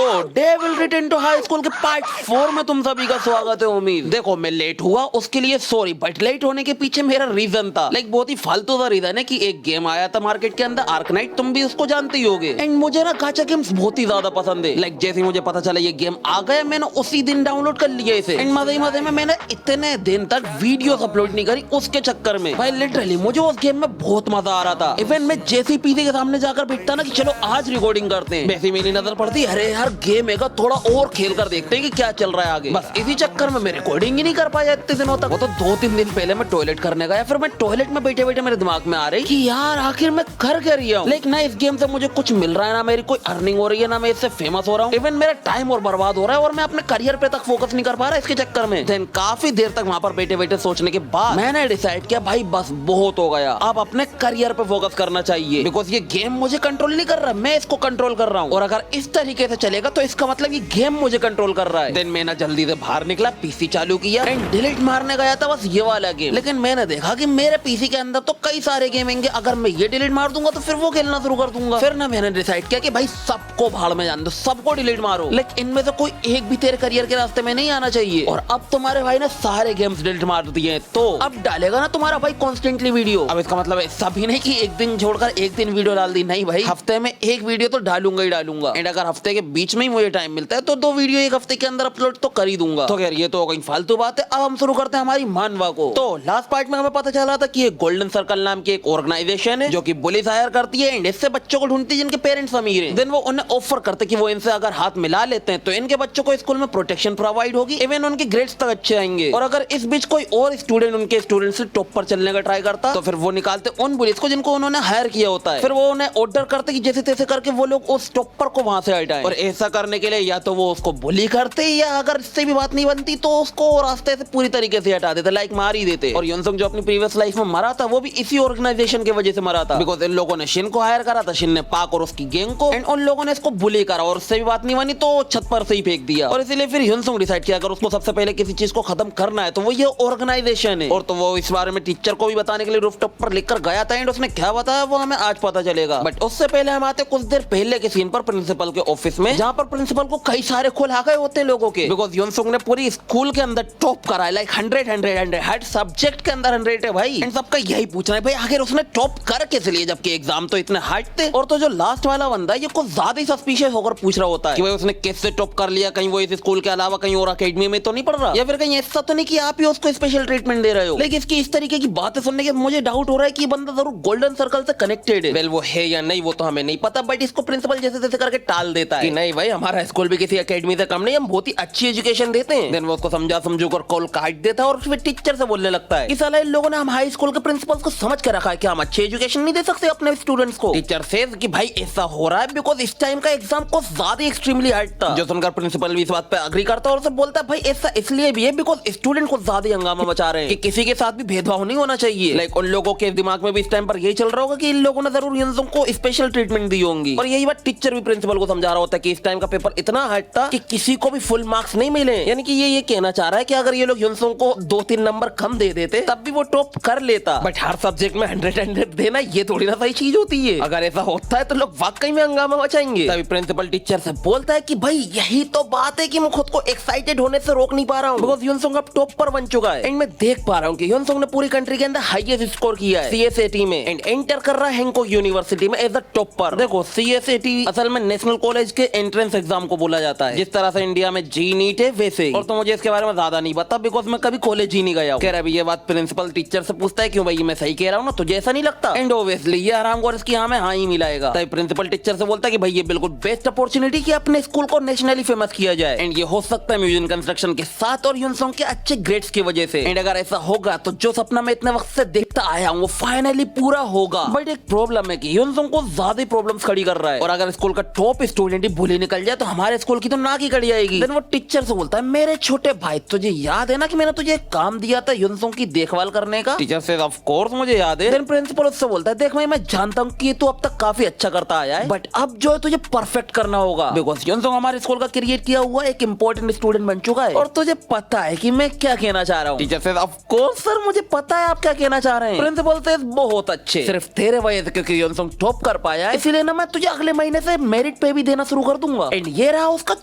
तो devil return to high school के part 4 में तुम सभी का स्वागत है। उम्मीद देखो मैं लेट हुआ उसके लिए सॉरी, बट लेट होने के पीछे मेरा रीजन था। लाइक बहुत ही फालतू सा रीजन है कि एक गेम आया था मार्केट के अंदर, आर्कनाइट, तुम भी उसको जानते ही होगे। एंड मुझे ना गाचा गेम्स बहुत ही ज्यादा पसंद है। लाइक जैसे मुझे पता चला ये गेम आ गया, मैंने उसी दिन डाउनलोड कर लिया इसे। एंड मजे ही मजे में मैंने इतने दिन तक वीडियो अपलोड नहीं करी उसके चक्कर में। भाई लिटरली मुझे उस गेम में बहुत मजा आ रहा था। इवन मैं जैसे पीसी के सामने जाकर बैठता ना कि चलो आज रिकॉर्डिंग करते हैं, वैसे मेरी नजर पड़ती अरे यार गेम है, थोड़ा और खेल कर देखते हैं कि क्या चल रहा है आगे। बस इसी चक्कर में मैं रिकॉर्डिंग ही नहीं कर पाया इतने दिनों तक। वो तो 2-3 दिन पहले मैं टॉयलेट करने गया, फिर मैं टॉयलेट में बैठे बैठे मेरे दिमाग में आ रही कि यार आखिर मैं कर क्या रही हूँ। लेकिन ना इस गेम से मुझे कुछ मिल रहा है, ना मेरी कोई अर्निंग हो रही है, ना मैं इससे फेमस हो रहा हूँ। इवन मेरा टाइम और बर्बाद हो रहा है और मैं अपने करियर पे तक फोकस नहीं कर पा रहा इसके चक्कर में। देन काफी देर तक वहाँ पर बैठे बैठे सोचने के बाद मैंने डिसाइड किया भाई बस बहुत हो गया, अब अपने करियर पे फोकस करना चाहिए। बिकॉज ये गेम मुझे कंट्रोल नहीं कर रहा, मैं इसको कंट्रोल कर रहा हूँ। और अगर इस तरीके से चलेगा तो इसका मतलब ये गेम मुझे कंट्रोल कर रहा है। देन मैं ना जल्दी से बाहर निकला, पीसी चालू किया एंड डिलीट मारने गया था बस ये वाला गेम। लेकिन मैंने देखा कि मेरे पीसी के अंदर तो कई सारे गेम होंगे, अगर मैं ये डिलीट मार दूंगा तो फिर वो खेलना शुरू कर दूंगा। फिर ना मैंने डिसाइड किया कि भाई सबको भाड़ में जान दो, सबको डिलीट मारो, लेकिन इनमें से कोई एक भी तेरे करियर के रास्ते में नहीं आना चाहिए। और अब तुम्हारे भाई ने सारे गेम्स डिलीट मार दिए, तो अब डालेगा ना तुम्हारा भाई कॉन्स्टेंटली वीडियो। अब इसका मतलब ऐसा भी नहीं कि एक दिन छोड़कर एक दिन वीडियो डाल दी, नहीं भाई हफ्ते में एक वीडियो तो डालूंगा ही डालूंगा। एंड अगर हफ्ते के बीच में ही मुझे टाइम मिलता है तो 2 वीडियो एक हफ्ते के अंदर अपलोड तो कर ही दूंगा। तो खैर ये तो कहीं फालतू बात है। अब हम शुरू करते हैं हमारी मानवा को। तो लास्ट पार्ट में हमें पता चला था कि एक गोल्डन सर्कल नाम की एक ऑर्गेनाइजेशन है जो कि पुलिस हायर करती है एंड इससे बच्चों को ढूंढती है जिनके पेरेंट्स अमीर हैं। देन वो उन्हें ऑफर करते कि वो इनसे अगर हाथ मिला लेते हैं तो इनके बच्चों को स्कूल में प्रोटेक्शन प्रोवाइड होगी, इवन उनके ग्रेड्स तक अच्छे आएंगे। और अगर इस बीच कोई और स्टूडेंट उनके स्टूडेंट से टॉप पर चलने का ट्राई करता तो फिर वो निकालते उन पुलिस को जिनको उन्होंने हायर किया होता है। फिर वो उन्हें ऑर्डर करते कि जैसे तैसे करके वो लोग उस टॉपर को वहां से हटाएं। और ऐसा करने के लिए या तो वो उसको बुली करते या अगर इससे भी बात नहीं बनती तो उसको रास्ते से पूरी तरीके से हटा देते, लाइक मार ही देते। और युनसुंग जो अपनी प्रीवियस लाइफ में मरा था वो भी इसी ऑर्गेनाइजेशन की वजह से मरा था। बिकॉज इन लोगों ने शिन को हायर करा था, शिन ने पाक और उसकी गैंग को, एंड उन लोगों ने इसको बुली करा और उससे भी बात नहीं बनी तो छत पर से ही फेंक दिया। और इसीलिए फिर युनसुंग डिसाइड किया अगर उसको सबसे पहले किसी चीज को खत्म करना है तो वो ये ऑर्गेनाइजेशन है। और तो वो इस बारे में टीचर को भी बताने के लिए रूफटॉप पर लिखकर गया था एंड उसने क्या बताया वो हमें आज पता चलेगा। बट उससे पहले हम आते कुछ देर पहले के सीन पर प्रिंसिपल के ऑफिस में, जहाँ पर प्रिंसिपल को कई सारे खोल आ गए होते लोगों के। बिकॉज युनसुंग ने पूरी स्कूल के अंदर टॉप करा है, लाइक 100 हर सब्जेक्ट के अंदर 100 है भाई। एंड सबका यही पूछना है भाई आखिर उसने टॉप कर कैसे लिया जबकि एग्जाम तो इतने हार्ड थे। और तो जो लास्ट वाला बंदा ये कुछ ज्यादा ही सस्पिशियस होकर पूछ रहा होता है कि भाई उसने कैसे टॉप कर लिया, कहीं वो इस स्कूल के अलावा कहीं और अकेडमी में तो नहीं पढ़ रहा, या फिर कहीं ऐसा तो नहीं कि आप ही उसको स्पेशल ट्रीटमेंट दे रहे हो। लेकिन इसकी इस तरीके की बातें सुनने के मुझे डाउट हो रहा है कि बंदा जरूर गोल्डन सर्कल से कनेक्टेड है। वेल वो है या नहीं वो तो हमें नहीं पता, बट इसको प्रिंसिपल जैसे तैसे करके टाल देता है कि नहीं भाई हमारा स्कूल भी किसी अकेडमी से कम नहीं, हम बहुत ही अच्छी एजुकेशन देते हैं। देन वो उसको समझा समझू कर कॉल काट देता है और फिर टीचर से बोलने लगता है कि साला इन लोगों ने हम हाई स्कूल के प्रिंसिपल्स को समझ के रखा है कि हम अच्छी एजुकेशन नहीं दे सकते अपने स्टूडेंट्स को। टीचर सेज कि भाई ऐसा हो रहा है बिकॉज इस टाइम का एग्जाम को ज्यादा एक्सट्रीमली हार्ड था। जो सुनकर प्रिंसिपल भी इस बात पे एग्री करता है और उसे बोलता है भाई ऐसा इसलिए भी है बिकॉज स्टूडेंट को ज्यादा हंगामा मचा रहे हैं कि किसी के साथ भी भेदभाव नहीं होना चाहिए। लाइक उन लोगों के दिमाग में भी इस टाइम पर यही चल रहा होगा कि इन लोगों ने जरूर युनसुंग को स्पेशल ट्रीटमेंट दी होंगी। और यही बात टीचर भी प्रिंसिपल को समझा रहा होता है कि इस टाइम का पेपर इतना हार्ड था कि किसी को भी फुल मार्क्स नहीं मिले। यानी कि ये कहना चाह रहा है कि अगर ये लोग युनसुंग को 2-3 नंबर कम दे देते तब भी वो टॉप कर लेता। बट हर सब्जेक्ट में 100 देना ये थोड़ी ना सही चीज होती है। अगर ऐसा होता है तो लोग वाकई में हंगामा मचाएंगे। तभी प्रिंसिपल टीचर से बोलता है कि भाई यही तो बात है कि मैं खुद को एक्साइटेड होने से रोक नहीं पा रहा हूँ बिकॉज युनसुंग अब टॉप पर बन चुका है। एंड मैं देख पा रहा हूँ कि युनसुंग ने पूरी कंट्री के अंदर हाईएस्ट स्कोर किया है CSAT में एंड एंटर कर रहा है हैंकोक यूनिवर्सिटी में एज अ टॉपर। देखो CSAT असल में नेशनल कॉलेज के एंट्रेंस एग्जाम को बोला जाता है, जिस तरह से इंडिया में जी नीट है वैसे ही। और तो मुझे इसके बारे में ज्यादा नहीं पता बिकॉज मैं कभी कॉलेज ही नहीं गया हूँ। कह रहा है ये बात प्रिंसिपल टीचर से पूछता है क्यों भाई मैं सही कह रहा हूँ ना, तुझे ऐसा नहीं लगता? एंड ऑब्वियसली ये आराम और इसकी हाँ ही मिलाएगा। तभी प्रिंसिपल टीचर से बोलता है कि भाई ये बिल्कुल बेस्ट अपॉर्चुनिटी कि अपने स्कूल को नेशनली फेमस किया जाए एंड ये हो सकता है म्यूजियम कंस्ट्रक्शन के साथ और युनसुंग के अच्छे ग्रेड्स की वजह से। एंड अगर ऐसा होगा तो जो सपना मैं इतने वक्त से देखता आया हूँ वो फाइनली पूरा होगा। बट एक प्रॉब्लम है कि युनसुंग को ज्यादा प्रॉब्लम्स खड़ी कर रहा है और अगर स्कूल का टॉप स्टूडेंट ही भूले निकल जाए तो हमारे स्कूल की तो नाक ही कड़ी आएगी। देन वो टीचर से बोलता है मेरे छोटे भाई तुझे याद है ना कि मैंने तुझे एक काम दिया था युनसुंग की देखभाल करने का? टीचर से ऑफ कोर्स मुझे याद है। देन प्रिंसिपल उससे बोलता है देख भाई मैं जानता हूँ कि तू अब तक काफी अच्छा करता आया है बट अब जो है तुझे परफेक्ट करना होगा बिकॉज युनसुंग हमारे स्कूल का क्रिएट किया हुआ एक इंपॉर्टेंट स्टूडेंट बन चुका है और तुझे पता है कि मैं क्या कहना चाह रहा हूँ। टीचर से ऑफ कोर्स सर मुझे पता है आप क्या कहना चाह रहे हैं। प्रिंसिपल से बहुत अच्छे, सिर्फ तेरे वजह से क्योंकि युनसुंग टॉप कर पाया है इसीलिए ना मैं तुझे अगले महीने से मेरिट पे भी देना शुरू कर दूंगा। एंड ये रहा उसका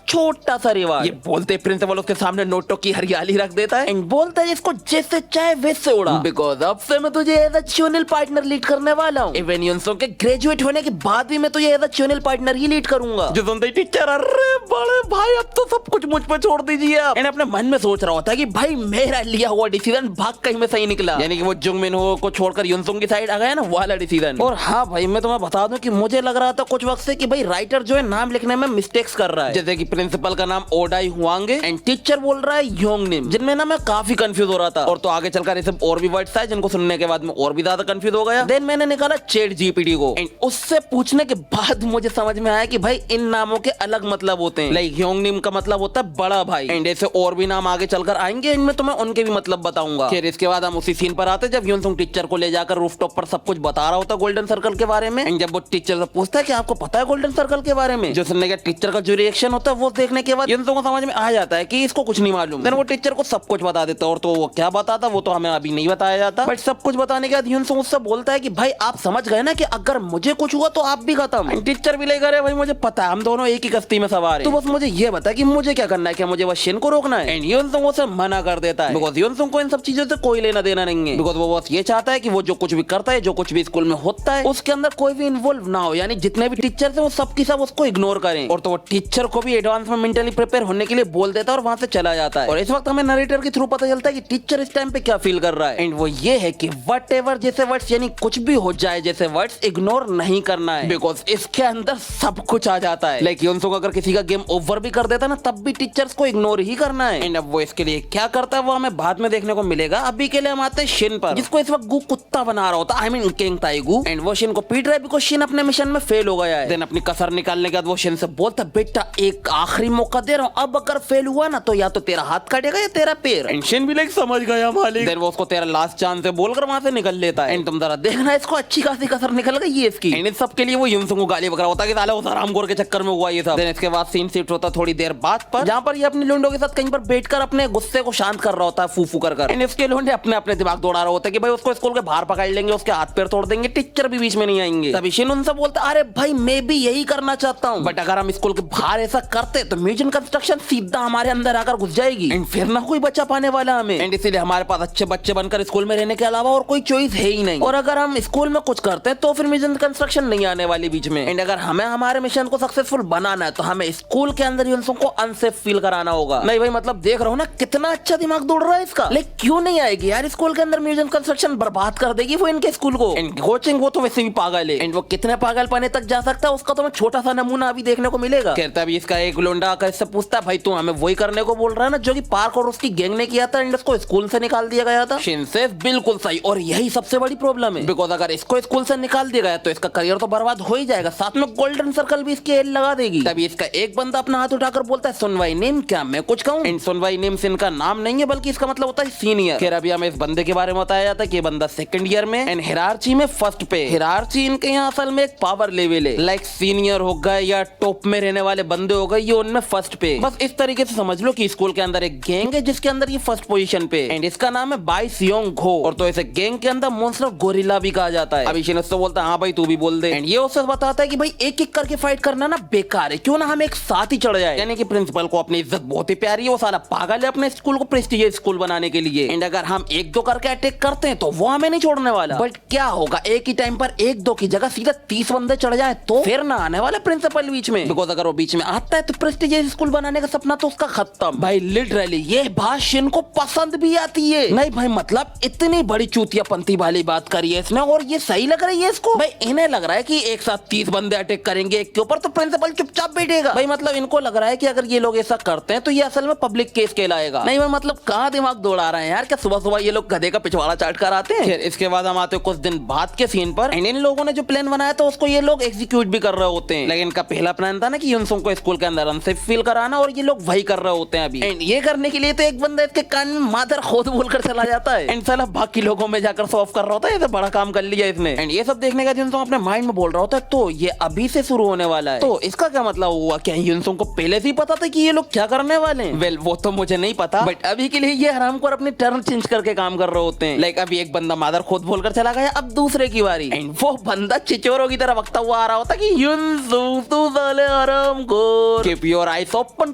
छोटा सा रिवाज। ये बोलते प्रिंसिपल उसके सामने नोटों की हरियाली रख देता है एंड बोलता है इसको जैसे चाहे वैसे उड़ा, बिकॉज अब से मैं तुझे as a channel partner lead करने वाला हूँ। इवन यूनसों के ग्रेजुएट होने के बाद भी मैं तुझे एज अ च्यूनल पार्टनर ही लीड करूंगा। जो सुनते ही टीचर, अरे बड़े भाई अब तो सब कुछ मुझ पे छोड़ दीजिए आप। एंड अपने मन में सोच रहा होता है कि भाई मेरा लिया हुआ डिसीजन भाग कहीं में सही निकला, यानी कि वो जुंगमिन हो को छोड़कर यूनसोंग की साइड आ गया ना, वाला डिसीजन। और हाँ भाई मैं तुम्हें बता दूं कि मुझे लग रहा था कुछ वक्त से कि भाई राइटर जो है नाम लिखने में मिस्टेक्स कर रहा है, जैसे कि प्रिंसिपल का नाम ओडाई हुआंगे एंड टीचर बोल रहा है योंगनिम, जिनमें ना मैं काफी कंफ्यूज हो रहा था। और तो आगे चलकर ये सब और भी वर्ड्स आए जिनको सुनने के बाद मैं और भी ज्यादा कंफ्यूज हो गया। देन मैंने निकाला चैट जीपीटी को एंड उससे पूछने के बाद मुझे समझ में आया कि भाई इन नामों के अलग मतलब होते हैं। लाइक योंगनिम का मतलब होता है बड़ा भाई एंड ऐसे और भी नाम आगे चलकर आएंगे, इनमें तुम्हें उनके भी मतलब बताऊंगा। फिर इसके बाद हम उसी सीन पर आते जब यूनसुंग टीचर को ले जाकर रूफटॉप पर सब कुछ बता रहा होता गोल्डन सर्कल के बारे में एंड जब वो टीचर से पूछता है कि आपको पता है गोल्डन सर्कल के बारे में, जो सुनने के टीचर का जो रिएक्शन होता है वो देखने के बाद यूनसुंग को समझ में आ जाता है कि इसको कुछ नहीं मालूम। देन वो टीचर को सब कुछ बता देता है। और तो वो क्या बताता वो तो हमें अभी नहीं बताया जाता, बट सब कुछ बताने के बाद यूनसुंग उससे बोलता है कि भाई आप समझ गए ना कि अगर मुझे कुछ हुआ तो आप भी खत्म। टीचर भी लेकर है भाई मुझे पता है हम दोनों एक ही कश्ती में सवार हैं, तो बस मुझे ये बता कि मुझे क्या करना है, क्या मुझे बस शिन को रोकना है। एंड यूनसुंग उसे मना कर देता है बिकॉज़ यूनसुंग को इन सब चीजों से कोई लेना देना नहीं है, बिकॉज़ वो बस ये चाहता है कि वो जो कुछ भी करता है, जो कुछ भी स्कूल में होता है उसके अंदर कोई भी इन्वॉल्व ना हो, यानी जितने भी टीचर्स हैं वो सब की सब उसको इग्नोर करें। और तो वो टीचर को भी एडवांस में मेंटली प्रिपेयर होने के लिए बोल देता है और वहां से चला जाता है। और इस वक्त हमें नरेटर के थ्रू पता चलता है कि टीचर इस टाइम पे क्या फील कर रहा है एंड वो ये है कि वट एवर जैसे वर्ड्स, यानी कुछ भी हो जाए जैसे वर्ड्स, इग्नोर नहीं करना है बिकॉज इसके अंदर सब कुछ आ जाता है। लाइक यूनसुंग अगर किसी का गेम ओवर भी कर देता ना तब भी टीचर्स को इग्नोर ही करना है। एंड अब वो इसके लिए क्या करता है वो हमें बाद में देखने को मिलेगा। अभी के लिए हम आते हैं शिन पर, जिसको इस वक्त गु कुत्ता बना रहा होता है, आई मीन किंग ताइगू। एंड वो शिन को पीट रहा है बिकॉज शिन अपने मिशन में फेल हो गया है। देन अपनी कसर निकालने के बाद वो शिन से बोलता है बेटा एक आखिरी मौका दे रहा हूँ, अब अगर फेल हुआ ना तो या तो तेरा हाथ काटेगा या तेरा पैर। एंड शिन भी लाइक समझ गया मालिक। देन वो उसको तेरा लास्ट चांस है बोलकर वहां से निकल लेता है। एंड तुम जरा देखना इसको अच्छी खासी कसर निकल गई है इसकी। एंड इस सब के लिए वो यूनसुंग को गाली बकरा होता है कि साला उस हरामखोर के चक्कर में हुआ ये सब। देन इसके बाद सीन शिफ्ट होता थोड़ी देर बाद पर, जहां पर ये अपने लुंडों के साथ कहीं पर बैठकर अपने गुस्से को शांत कर रहा होता है फूफू कर। एंड इसके लुंडे अपने अपने दिमाग दौड़ा रहा होता है कि भाई उसको स्कूल के बाहर पकड़ लेंगे, उसके हाथ पैर तोड़ देंगे, टीचर भी बीच में नहीं आएंगे। तभी शिन उनसे बोलता है अरे भाई मैं भी यही करना चाहता हूँ, बट अगर हम स्कूल के बाहर ऐसा करते तो म्यूजियम कंस्ट्रक्शन सीधा हमारे अंदर आकर घुस जाएगी एंड फिर ना कोई बचा पाने वाला हमें। एंड इसीलिए हमारे पास अच्छे बच्चे बनकर स्कूल में रहने के अलावा और कोई चॉइस है ही नहीं। और अगर हम स्कूल में कुछ करते हैं तो फिर म्यूजियम कंस्ट्रक्शन नहीं आने वाली बीच में। एंड अगर हमें हमारे मिशन को सक्सेसफुल बनाना है तो हमें स्कूल के अंदर यूनसुंग को अनसेफ फील कराना होगा। नहीं भाई मतलब देख रहा हूँ ना कितना अच्छा दिमाग दौड़ रहा है इसका, लेकिन क्यों नहीं आएगी यार स्कूल के अंदर म्यूजियम कंस्ट्रक्शन बर्बाद कर देगी वो इनके स्कूल को। एंड कोचिंग वो तो वैसे भी पागल है एंड वो कितने पागल पाने तक जा सकता है उसका तो मैं छोटा सा नमूना अभी देखने को मिलेगा। कहता भी इसका एक लौंडा आकर इससे पूछता है भाई तू हमें वही करने को बोल रहा है ना जो कि पार्क और उसकी गैंग ने किया था एंड उसको स्कूल से निकाल दिया गया था। शिन सेज बिल्कुल सही, और यही सबसे बड़ी प्रॉब्लम है बिकॉज अगर इसको स्कूल से निकाल दिया गया तो इसका करियर तो बर्बाद हो ही जाएगा, साथ में गोल्डन सर्कल भी इसकी एल लगा देगी। तभी इसका एक बंदा अपना हाथ उठाकर बोलता है सुनवाई नेम, क्या मैं कुछ कहूँ? एंड सुनवाई नेम सिन का नाम नहीं है बल्कि इसका मतलब होता है सीनियर। खैर अभी हमें इस बंदे के बारे में बताया जाता है कि ये बंदा सेकंड ईयर में एंड हिरार्ची में फर्स्ट पे। हिरार्ची इनके यहाँ असल में एक पावर लेवल है, लाइक सीनियर हो गए या टॉप में रहने वाले बंदे हो गए, ये उनमें फर्स्ट पे। बस इस तरीके से समझ लो कि स्कूल के अंदर एक गैंग है जिसके अंदर ये फर्स्ट पोजीशन पे एंड इसका नाम है बाई सियोंग घो। और तो ऐसे गैंग के अंदर मॉन्स्टर गोरिल्ला भी कहा जाता है। अभी शिन उससे बोलता है हाँ भाई तू भी बोल दे एंड ये उससे बताता है कि भाई एक एक करके फाइट करना ना बेकार है, क्यों ना हम एक साथ ही चढ़ जाए। यानी कि प्रिंसिपल को अपनी इज्जत बहुत ही प्यारी है, वो साला पागल है अपने स्कूल को प्रेस्टिजियस स्कूल बनाने के लिए। एंड अगर हम एक दो करके अटैक करते हैं तो वो हमें नहीं छोड़ने वाला। बट क्या होगा एक ही टाइम पर एक दो की जगह सीधा 30 बंदे चढ़ जाए तो फिर ना आने वाले प्रिंसिपल बीच में, बिकॉज अगर वो बीच में आता है तो प्रेस्टिजियस स्कूल बनाने का सपना तो उसका खत्म। भाई लिटरली ये बात शिन को पसंद भी आती है। नहीं भाई मतलब इतनी बड़ी चूतियापंती वाली बात करी है इसने और ये सही लग रही है इसको। भाई इन्हें लग रहा है कि एक साथ 30 बंदे अटैक करेंगे एक के ऊपर तो प्रिंसिपल चुपचाप बैठेगा। भाई मतलब इनको लग रहा है कि अगर ये लोग ऐसा करते हैं तो ये असल में पब्लिक केस कहलाएगा। नहीं भाई मतलब कहाँ दिमाग दौड़ा रहे हैं यार, क्या सुबह सुबह ये लोग गधे का पिछवाड़ा चाट कर आते हैं। फिर इसके बाद हम आते हैं कुछ दिन बाद के सीन पर एंड इन लोगों ने जो प्लान बनाया था उसको ये लोग एग्जीक्यूट भी कर रहे होते हैं। लेकिन इनका पहला प्लान था ना कि यूनसुंग को स्कूल के अंदर अनसेफ फील कराना और ये लोग वही कर रहे होते हैं अभी। एंड ये करने के लिए तो एक बंदा इसके कान में मादर खोद बोलकर चला जाता है एंड साला बाकी लोगों में जाकर सॉल्व कर रहा होता है ये बड़ा काम कर लिया इसने। एंड ये सब देखने का यूनसुंग अपने माइंड में बोल रहा होता है तो ये अभी से शुरू होने वाला है, तो इसका क्या मतलब हुआ? क्या यूनसुंग को पहले से ही पता था कि ये लोग क्या करने वाले हैं? वेल वो तो मुझे नहीं पता, बट अभी के लिए ये हरामखोर अपनी टर्न चेंज करके काम कर रहे होते हैं। लाइक अभी एक बंदा मादर खोद बोलकर चला गया, अब दूसरे की बारी एंड वो बंदा चिचोरों की तरह वक्ता हुआ आ रहा होता कि यूनसुंग तू साले am good. Keep your eyes open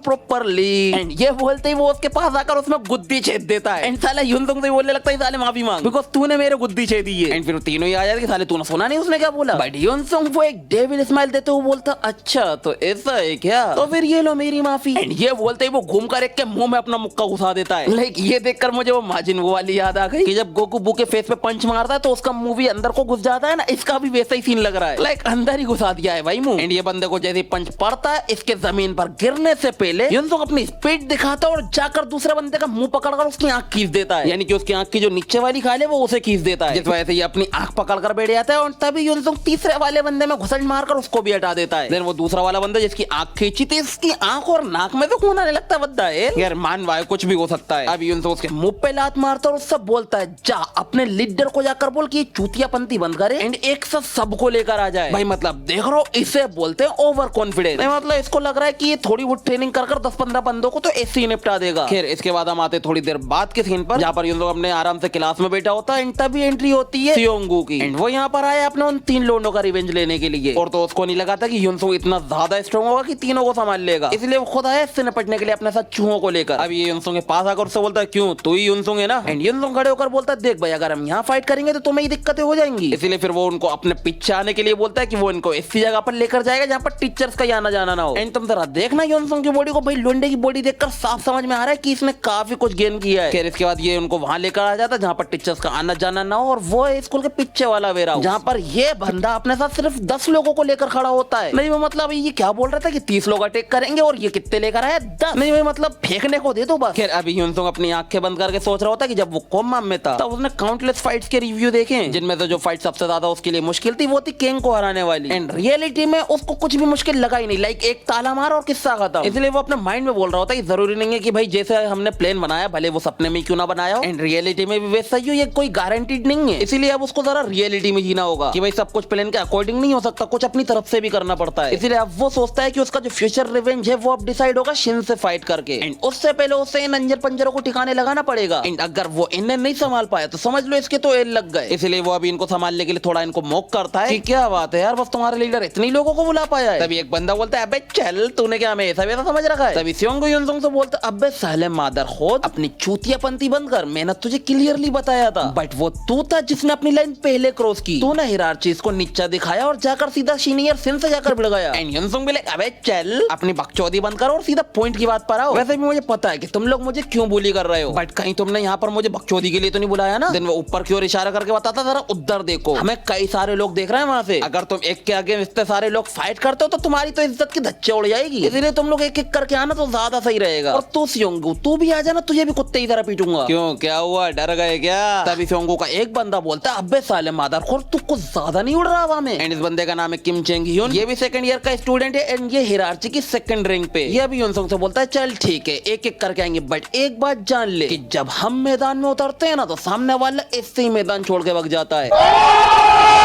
properly. And ये बोलते ही वो उसके पास आकर उसमें गुद्दी छेद देता है। एंड साला युनसुंग से बोलने लगता है साले माफी मांग बिकॉज तूने मेरे गुद्दी छेदी है। एंड फिर तीनों ही आ जाते कि साले तूने सुना नहीं उसने क्या बोला। बट युनसुंग वो एक डेविल स्माइल देते हुए बोलता अच्छा तो ऐसा है क्या, तो फिर ये लो मेरी माफी। एंड ये बोलते ही वो घूम कर एक के मुंह में अपना मुक्का घुसा देता है। लाइक ये देखकर मुझे वो माजिन वो वाली याद आ गई कि जब गोकू बू के फेस पे पंच मारता है तो उसका मुंह भी अंदर को घुस जाता है ना, इसका भी वैसा ही सीन लग रहा है। लाइक अंदर ही घुसा दिया है भाई मुंह। एंड ये बंदे को जैसे पंच पड़ता है इसके जमीन पर गिरने से पहले युनसुंग अपनी स्पीड दिखाता है और जाकर दूसरे बंदे का मुंह पकड़कर उसकी आंख खींच देता है, यानी कि उसकी आंख की जो नीचे वाली खाल है वो उसे खींच देता है, जिस वजह से ये अपनी आंख पकड़कर बैठ जाता है। और तभी युनसुंग तीसरे वाले बंदे में घुसट मारकर उसको भी हटा देता है। देन वो दूसरा वाला बंदा जिसकी आंख खींची थी इसकी आंख और नाक में तो खून आने लगता है। यार मान भाई कुछ भी हो सकता है। अब युनसुंग उसके मुंह पे लात मारता और उससे बोलता है जा अपने लीडर को जाकर बोल कि चूतियापंती बंद करे एंड एक साथ सबको लेकर आ जाए। भाई मतलब देख रहा हो इसे बोलते हैं ओवर कॉन्फिडेंस। मतलब इसको लग रहा है कि ये थोड़ी बहुत ट्रेनिंग कर 10-15 बंदों को तो ऐसे ही निपटा देगा। खैर इसके बाद हम आते थोड़ी देर बाद के सीन पर जहाँ पर युनसुंग अपने आराम से क्लास में बैठा होता है एंड तभी एंट्री होती है सियोंगू की। एंड वो यहाँ पर आया अपने उन 3 लोंडों का रिवेंज लेने के लिए। और तो उसको नहीं लगा था कि युनसुंग इतना ज्यादा स्ट्रॉन्ग होगा कि तीनों को संभाल लेगा, इसलिए वो खुद आया इससे निपटने के लिए अपने साथ चूहों को लेकर। अब ये युनसुंग के पास आकर उससे बोलता है क्यों तू ही युनसुंग है ना। एंड युनसुंग खड़े होकर बोलता है देख भाई अगर हम यहाँ फाइट करेंगे तो तुम्हें ही दिक्कतें हो जाएंगी, इसलिए फिर वो उनको अपने पीछे आने के लिए बोलता है कि वो इनको ऐसी जगह पर लेकर जाएगा जहाँ पर टीचर्स का आना जाना ना हो। एंड तुम जरा देखना युनसुंग की बॉडी को, भाई लोंडे की बॉडी देखकर साफ समझ में आ रहा है कि इसने काफी कुछ गेन किया है। खैर इसके बाद ये उनको वहां लेकर आ जाता है जहाँ पर टीचर्स का आना जाना ना हो, और वो है स्कूल के पीछे वाला वेरा जहाँ पर ये बंदा अपने साथ सिर्फ 10 लोगों को लेकर खड़ा होता है। नहीं मतलब ये क्या बोल रहा था कि 30 लोग अटैक करेंगे और ये कितने लेकर आया 10। नहीं मतलब फेंकने को दे दो बस। खैर अभी युनसुंग अपनी आंखें बंद करके सोच रहा होता कि जब वो कोमा में था तब उसने काउंटलेस फाइट्स के रिव्यू देखे जिनमें से जो फाइट सबसे ज्यादा उसके लिए मुश्किल थी वो थी किंग को हराने वाली। एंड रियलिटी में उसको कुछ भी मुश्किल लगा ही नहीं, लाइक एक ताला मार और किस्सा खत्म। इसलिए वो अपने माइंड में बोल रहा होता है जरूरी नहीं है कि भाई जैसे हमने प्लान बनाया भले वो सपने में क्यों ना बनाया हो, एंड रियलिटी में भी वैसा ही ये कोई गारंटीड नहीं है। इसीलिए अब उसको जरा रियलिटी में जीना होगा कि भाई सब कुछ प्लान के अकॉर्डिंग नहीं हो सकता, कुछ अपनी तरफ से भी करना पड़ता है। इसीलिए अब वो सोचता है कि उसका जो फ्यूचर रिवेंज है वो अब डिसाइड होगा शिन से फाइट करके। एंड उससे पहले उसे इन अंजर पंजरों को ठिकाने लगाना पड़ेगा। एंड अगर वो इन्हें नहीं संभाल पाया तो समझ लो इसके तो एल लग गए। इसलिए वो अभी इनको संभालने के लिए थोड़ा इनको मॉक करता है कि क्या बात है यार बस तुम्हारे लीडर इतने लोगों को बुला पाया है। तभी एक बंदा बोलता है अबे चल तूने क्या हमें ऐसा वैसा समझ रखा है। तभी सियोंगू युनसुंग से बोलता है अबे साले मादर खोद अपनी चूतियापंती बंद कर, मैंने तुझे क्लियरली बताया था। बट वो तू था जिसने अपनी लाइन पहले क्रॉस की, तूने हिरार्ची को नीचा दिखाया और जाकर सीधा सीनियर सिन से जाकर भिड़ गया। एंड युनसुंग भी लाइक अबे चल अपनी बकचोदी बंद कर और सीधा पॉइंट की बात पर आओ। वैसे भी मुझे पता है कि तुम लोग मुझे क्यों बुली कर रहे हो, बट कहीं तुमने यहाँ पर मुझे बकचोदी के लिए तो नहीं बुलाया ना। देन वो ऊपर की ओर इशारा करके बताता जरा उधर देखो हमें कई सारे लोग देख रहे हैं वहाँ से, अगर तुम एक के आगे इतने सारे लोग फाइट करते हो तो तुम्हारी तो इज्जत की धच्चे उड़ जाएगी, इसलिए तुम लोग एक एक करके आना तो ज्यादा सही रहेगा। और तू सियोंगू तू भी आ जाना, तुझे भी कुत्ते की तरह पीटूंगा। क्यों क्या हुआ डर गए क्या। तभी सियोंगू का एक बंदा बोलता है अबे साले मादरखोर तू कुछ ज्यादा नहीं उड़ रहा हवा में। एंड इस बंदे का नाम है किम चेंग ह्यून, ये भी सेकंड ईयर का स्टूडेंट है एंड ये हिरार्ची की सेकंड रैंक पे। ये भी युनसुंग से बोलता है चल ठीक है एक एक करके आएंगे, बट एक बात जान ले कि जब हम मैदान में उतरते हैं ना तो सामने वाला इससे ही मैदान छोड़ के भाग जाता है।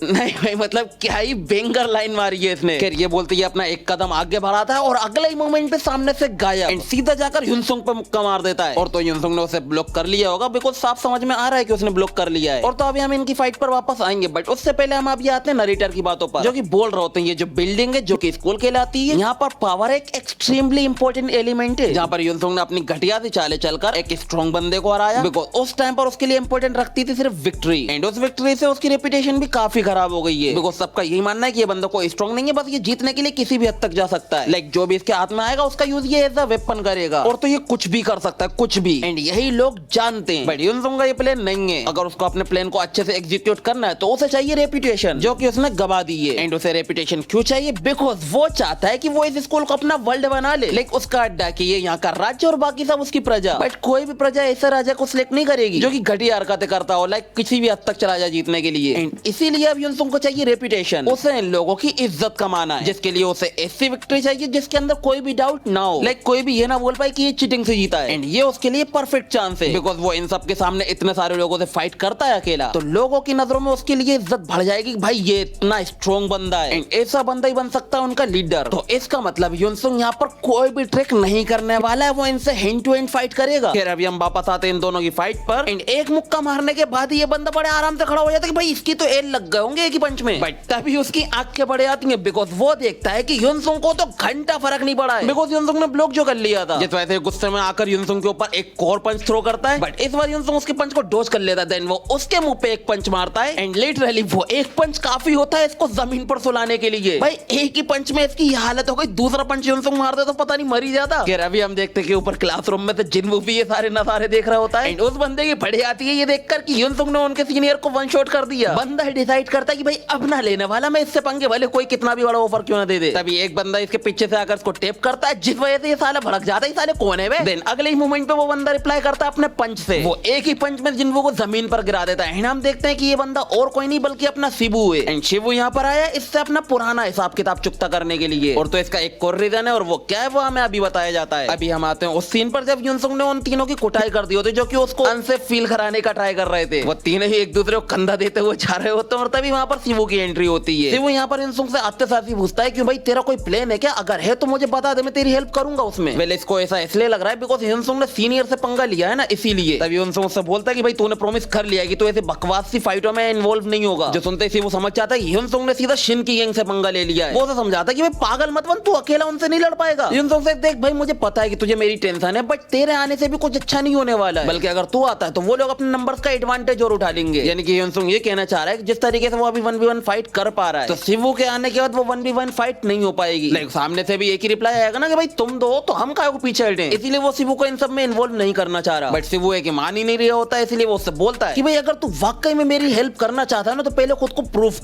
नहीं भाई मतलब क्या ही बेंगर लाइन मारी है इसने। खैर ये बोलते ही अपना एक कदम आगे बढ़ाता है और अगले ही मोमेंट पे सामने से गायब एंड सीधा जाकर युनसुंग पे मुक्का मार देता है। और तो युनसुंग ने उसे ब्लॉक कर लिया होगा बिकॉज साफ समझ में आ रहा है कि उसने ब्लॉक कर लिया है। और तो अभी हम इनकी फाइट पर वापस आएंगे, बट उससे पहले हम अभी आते हैं नरेटर की बातों पर, जो कि बोल रहे होते हैं ये जो बिल्डिंग है जो कि स्कूल कहलाती है, यहाँ पर पावर एक एक्सट्रीमली इंपॉर्टेंट एलिमेंट है, जहाँ पर युनसुंग ने अपनी घटिया सी चाले चलकर एक स्ट्रॉन्ग बंदे को हराया। बिकॉज उस टाइम पर उसके लिए इंपॉर्टेंट रखती थी सिर्फ विक्ट्री, एंड उस विक्ट्री से उसकी रेपुटेशन भी काफी खराब हो गई है। सबका यही मानना है कि ये बंदा कोई स्ट्रॉन्ग नहीं है, बस ये जीतने के लिए किसी भी हद तक जा सकता है। लाइक जो भी इसके हाथ में आएगा उसका यूज ये एज अ वेपन करेगा, और तो ये कुछ भी कर सकता है कुछ भी, एंड यही लोग जानते हैं। बट युनसुंग का ये प्लान नहीं है। अगर उसको अपने प्लान को अच्छे से एग्जीक्यूट करना है तो उसे चाहिए रेपुटेशन, जो कि उसने गवा दी है। एंड उसे रेपुटेशन क्यों चाहिए, बिकॉज वो चाहता है कि वो इस स्कूल को अपना वर्ल्ड बना ले, लाइक उसका अड्डा कि ये यहाँ का राज्य और बाकी सब उसकी प्रजा। बट कोई भी प्रजा ऐसा राजा को सिलेक्ट नहीं करेगी जो कि घटिया हरकतें करता हो, लाइक किसी भी हद तक चला जाए जीतने के लिए। एंड इसीलिए अब युनसुंग को चाहिए रेपुटेशन, उसे इन लोगों की इज्जत कमाना है, जिसके लिए उसे ऐसी विक्ट्री चाहिए जिसके अंदर कोई भी डाउट ना हो, लाइक कोई भी ये ना बोल पाए कि ये चीटिंग से जीता है। एंड ये उसके लिए परफेक्ट चांस है, बिकॉज वो इन सब के सामने इतने सारे लोगों से फाइट करता है अकेला, तो लोगों की नजरों में उसके लिए इज्जत बढ़ जाएगी, भाई ये इतना स्ट्रॉन्ग बंदा है एंड ऐसा बंदा ही बन सकता है उनका लीडर। तो इसका मतलब युनसुंग यहाँ पर कोई भी ट्रिक नहीं करने वाला है, वो इनसे हैंड टू हैंड फाइट करेगा। फिर अभी हम वापस आते हैं इन दोनों की फाइट पर, एंड एक मुक्का मारने के बाद ये बंदा बड़े आराम से खड़ा हो जाता है कि भाई इसकी तो एल लग गए होंगे एक ही पंच में। बट तभी उसकी आंखें पड़ जाती हैं बिकॉज वो देखता है कि युनसुंग को तो घंटा फर्क नहीं पड़ा है बिकॉज युनसुंग ने ब्लॉक जो कर लिया था। जिस वजह से गुस्से में आकर युनसुंग के ऊपर एक और पंच थ्रो करता है। बट इस बार युनसुंग उसके पंच को डॉज कर लेता है। देन वो उसके मुंह पे एक पंच मारता है एंड लिटरली वो एक पंच काफी होता है इसको जमीन पर सुलाने के लिए। भाई एक ही पंच में इसकी हालत हो गई, दूसरा पंच युनसुंग मार दे तो पता नहीं मर ही जाता। खैर अभी हम देखते हैं कि ऊपर क्लासरूम में से जिनवू भी ये सारे नजारे देख रहा होता है एंड उस बंदे की बड़ी आती है ये देखकर कि युनसुंग ने उनके सीनियर को वन शॉट कर दिया। बंदा डिसाइड करता है कि भाई अब ना लेने वाला मैं इससे पंगे, भले कोई कितना भी बड़ा ऑफर क्यों ना दे दे। तभी एक बंदा इसके पीछे से आकर इसको टेप करता है जिस वजह से ये साला भड़क जाता है, साले कौन है बे। देन अगले ही मोमेंट पे वो बंदा रिप्लाई करता है अपने पंच से। वो एक ही पंच में जिनवू को जमीन पर गिरा देता है एंड हम देखते हैं कि ये बंदा और कोई नहीं बल्कि अपना शिबू है एंड शिबू यहाँ पर आया इससे अपना पुराना हिसाब किताब चुकता करने के लिए। और तो इसका एक और रीजन है और वो क्या है वो हमें अभी बताया जाता है। अभी हम आते हैं उस सीन पर जब युनसुंग ने उन तीनों की कुटाई कर दी होती जो कि उसको अनसेफ फील कराने का ट्राई कर रहे थे। वो तीनों ही एक दूसरे को कंधा देते हुए जा रहे होते हैं और तभी वहां पर शिबू की एंट्री होती है। शिबू यहाँ पर युनसुंग से आते साथ ही पूछता है कि भाई तेरा कोई प्लान है क्या, अगर है तो मुझे बता दे मैं तेरी हेल्प करूंगा उसमें। वेल इसको ऐसा इसलिए लग रहा है बिकॉज युनसुंग ने सीनियर से पंगा लिया है ना इसीलिए। तभी युनसुंग उससे बोलता है कि भाई तूने प्रॉमिस कर लिया कि तू ऐसे बकवास सी फाइटों में इन्वॉल्व नहीं होगा। जो सुनते ही वो समझ जाता है युनसुंग ने सीधा शिन की गैंग से पंगा ले लिया है। वो तो समझाता है कि भाई पागल मत बन, तू अकेला उनसे नहीं लड़ पाएगा। युनसुंग से देख भाई मुझे पता है कि तुझे मेरी टेंशन है बट तेरे आने से भी कुछ अच्छा नहीं होने वाला है, बल्कि अगर तू आता है तो वो लोग अपने नंबर्स का एडवांटेज और उठा लेंगे। यानी कि युनसुंग ये कहना चाह रहा है कि जिस तरीके से वो अभी 1v1 फाइट कर पा रहा है तो शिबू के आने के बाद वो 1v1 फाइट नहीं हो पाएगी। लाइक सामने से भी एक ही रिप्लाई आएगा ना कि भाई तुम दो तो हम काहे को पीछे हटे, इसीलिए वो शिबू को इन सब में इन्वॉल्व नहीं करना चाह रहा। बट शिबू एक मान ही नहीं रहा होता है इसलिए वो उससे बोलता है कि भाई अगर तू वाकई में मेरी हेल्प करना चाहता है ना तो पहले खुद को प्रूफ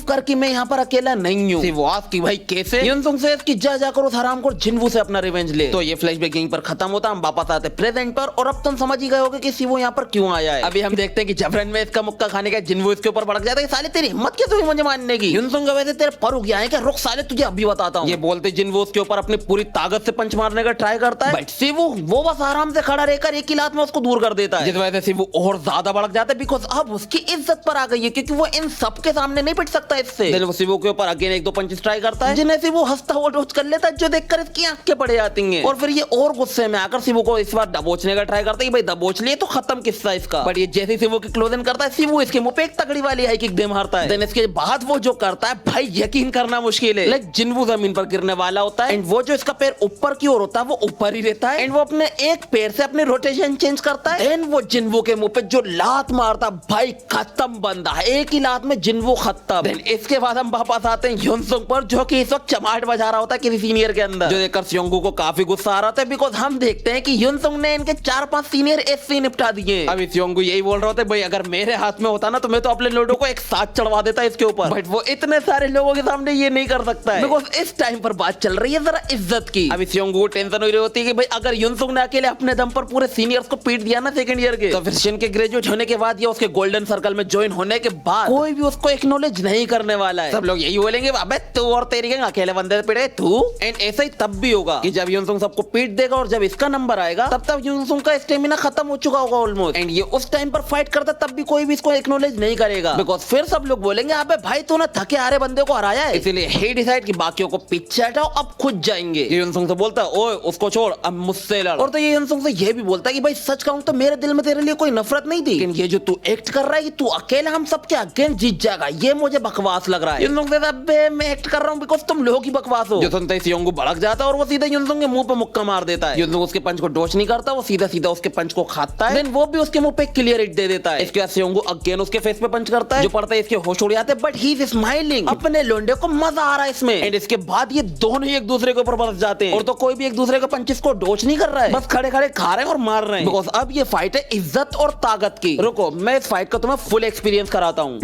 कर कि मैं यहाँ पर अकेला नहीं हूँ। शिबू आस्क कि भाई कैसे। युनसुंग से कि जा जाकर उस हरामखोर जिनवू से अपना रिवेंज ले। तो ये फ्लैशबैक यहीं पर खत्म होता, हम वापस आते प्रेजेंट पर और अब तुम समझ ही गए होगे कि शिबू यहाँ पर क्यों आया है। अभी हम देखते हैं कि जबरन में इसका मुक्का खाने का जिनवू इसके ऊपर भड़क जाता है। साले तेरी हिम्मत कैसे हुई मुझे मानने की। युनसुंग वैसे तेरे पर रुक गया है क्या, रुक साले तुझे अभी बताता हूँ। ये बोलते जिनवू उसके ऊपर अपनी पूरी ताकत से पंच मारने का ट्राई करता है बट शिबू वो बस आराम से खड़ा रहकर एक ही लात में उसको दूर कर देता है। जिस वजह से शिबू और ज्यादा भड़क जाता है बिकॉज अब उसकी इज्जत पर आ गई है क्योंकि वो इन सबके सामने नहीं पिट सकता इससे। वो शिबू के ऊपर अगेन एक दो पंच ट्राई करता है जिन्हें शिबू हंसता हुआ डॉज कर लेता है जो देखकर इसकी आंखें पड़ जाती हैं। और फिर ये और गुस्से में आकर शिबू को इस बार दबोचने का ट्राई करता है कि भाई दबोच लिए तो खत्म किस्सा इसका। बट ये जैसे शिबू की क्लोजन करता है शिबू इसके मुंह पे एक तगड़ी वाली हाई किक दे मारता है। देन इसके बाद वो जो करता है भाई यकीन करना मुश्किल है। लाइक जिनवू जमीन पर गिरने वाला होता है एंड वो जो इसका पैर ऊपर की ओर होता है वो ऊपर ही रहता है एंड वो अपने एक पैर से अपने रोटेशन चेंज करता है। देन वो जिनवू के मुंह पे जो लात मारता भाई खत्म बंदा है, एक ही लात में जिनवू खत्म। देन इसके बाद हम वापस आते हैं युनसुंग पर जो कि इस वक्त चमाट बजा रहा होता है किसी सीनियर के अंदर, जो देखकर स्योंगू को काफी गुस्सा आ रहा था बिकॉज हम देखते हैं कि युनसुंग ने इनके 4-5 सीनियर ऐसे निपटा दिए। अभी स्योंगू यही बोल रहा था भाई अगर मेरे हाथ में होता ना तो मैं तो अपने लोडो को एक साथ चढ़वा देता इसके ऊपर, बट वो इतने सारे लोगों के सामने ये नहीं कर सकता है बिकॉज इस टाइम पर बात चल रही है जरा इज्जत की। अभी स्योंगू को टेंशन हो रही होती है कि भाई अगर युनसुंग ने अकेले अपने दम पर पूरे सीनियर्स को पीट दिया ना सेकंड ईयर के तो फिर शिन के ग्रेजुएट होने के बाद या उसके गोल्डन सर्कल में ज्वाइन होने के बाद कोई भी उसको एक्नॉलेज नहीं करने वाला है। सब लोग यही बोलेंगे अबे तू और तेरी गैंग अकेले बंदे पे पिटे तू। एंड ऐसा ही तब भी होगा कि जब युनसुंग सबको पीट देगा और जब इसका नंबर आएगा तब तक युनसुंग का स्टेमिना खत्म हो चुका होगा ऑलमोस्ट एंड ये उस टाइम पर फाइट करता तब भी कोई भी इसको एक्नॉलेज नहीं करेगा बिकॉज फिर सब लोग बोलेंगे अबे भाई तूने थके हारे बंदे को हराया है। इसलिए ही डिसाइड कि बाकियों को पीछे हटाओ अब खुद जाएंगे। युनसुंग से बोलता है ओए उसको छोड़ अब मुझसे लड़। और तो ये युनसुंग से ये भी बोलता है कि भाई सच कहूं तो मेरे दिल में तेरे लिए कोई नफरत नहीं थी लेकिन ये जो तू एक्ट कर रहा है कि तू अकेला हम सबके अगेंस्ट जीत जाएगा ये मुझे बकवास लग रहा है। युनसुंग से अबे मैं एक्ट कर रहा हूं बिकॉज तुम लोग ही बकवास हो। जो सुनते ही स्योंगू भड़क जाता है और वो सीधे युनसुंग के मुंह पे मुक्का मार देता है। युनसुंग उसके पंच को डॉच नहीं करता, वो सीधा सीधा उसके पंच को खाता है। देन वो भी उसके मुंह पे क्लियर हिट दे देता है। इसके बाद स्योंगू अगेन उसके फेस पे पंच करता है जो पड़ता है इसके होश उड़ जाते हैं बट ही इज स्माइलिंग, अपने लोंडे को मजा आ रहा है इसमें। एंड इसके बाद ये दोनों ही एक दूसरे के ऊपर बरस जाते हैं और तो कोई भी एक दूसरे के पंचेस को डॉच नहीं कर रहा है, बस खड़े खड़े खा रहे हैं और मार रहे हैं बिकॉज अब ये फाइट है इज्जत और ताकत की। रुको मैं इस फाइट का तुम्हें फुल एक्सपीरियंस कराता हूँ।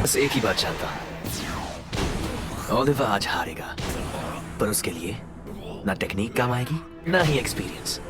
बस एक ही बात चाहता हूँ, ओलिवर आज हारेगा पर उसके लिए ना टेक्निक काम आएगी ना ही एक्सपीरियंस।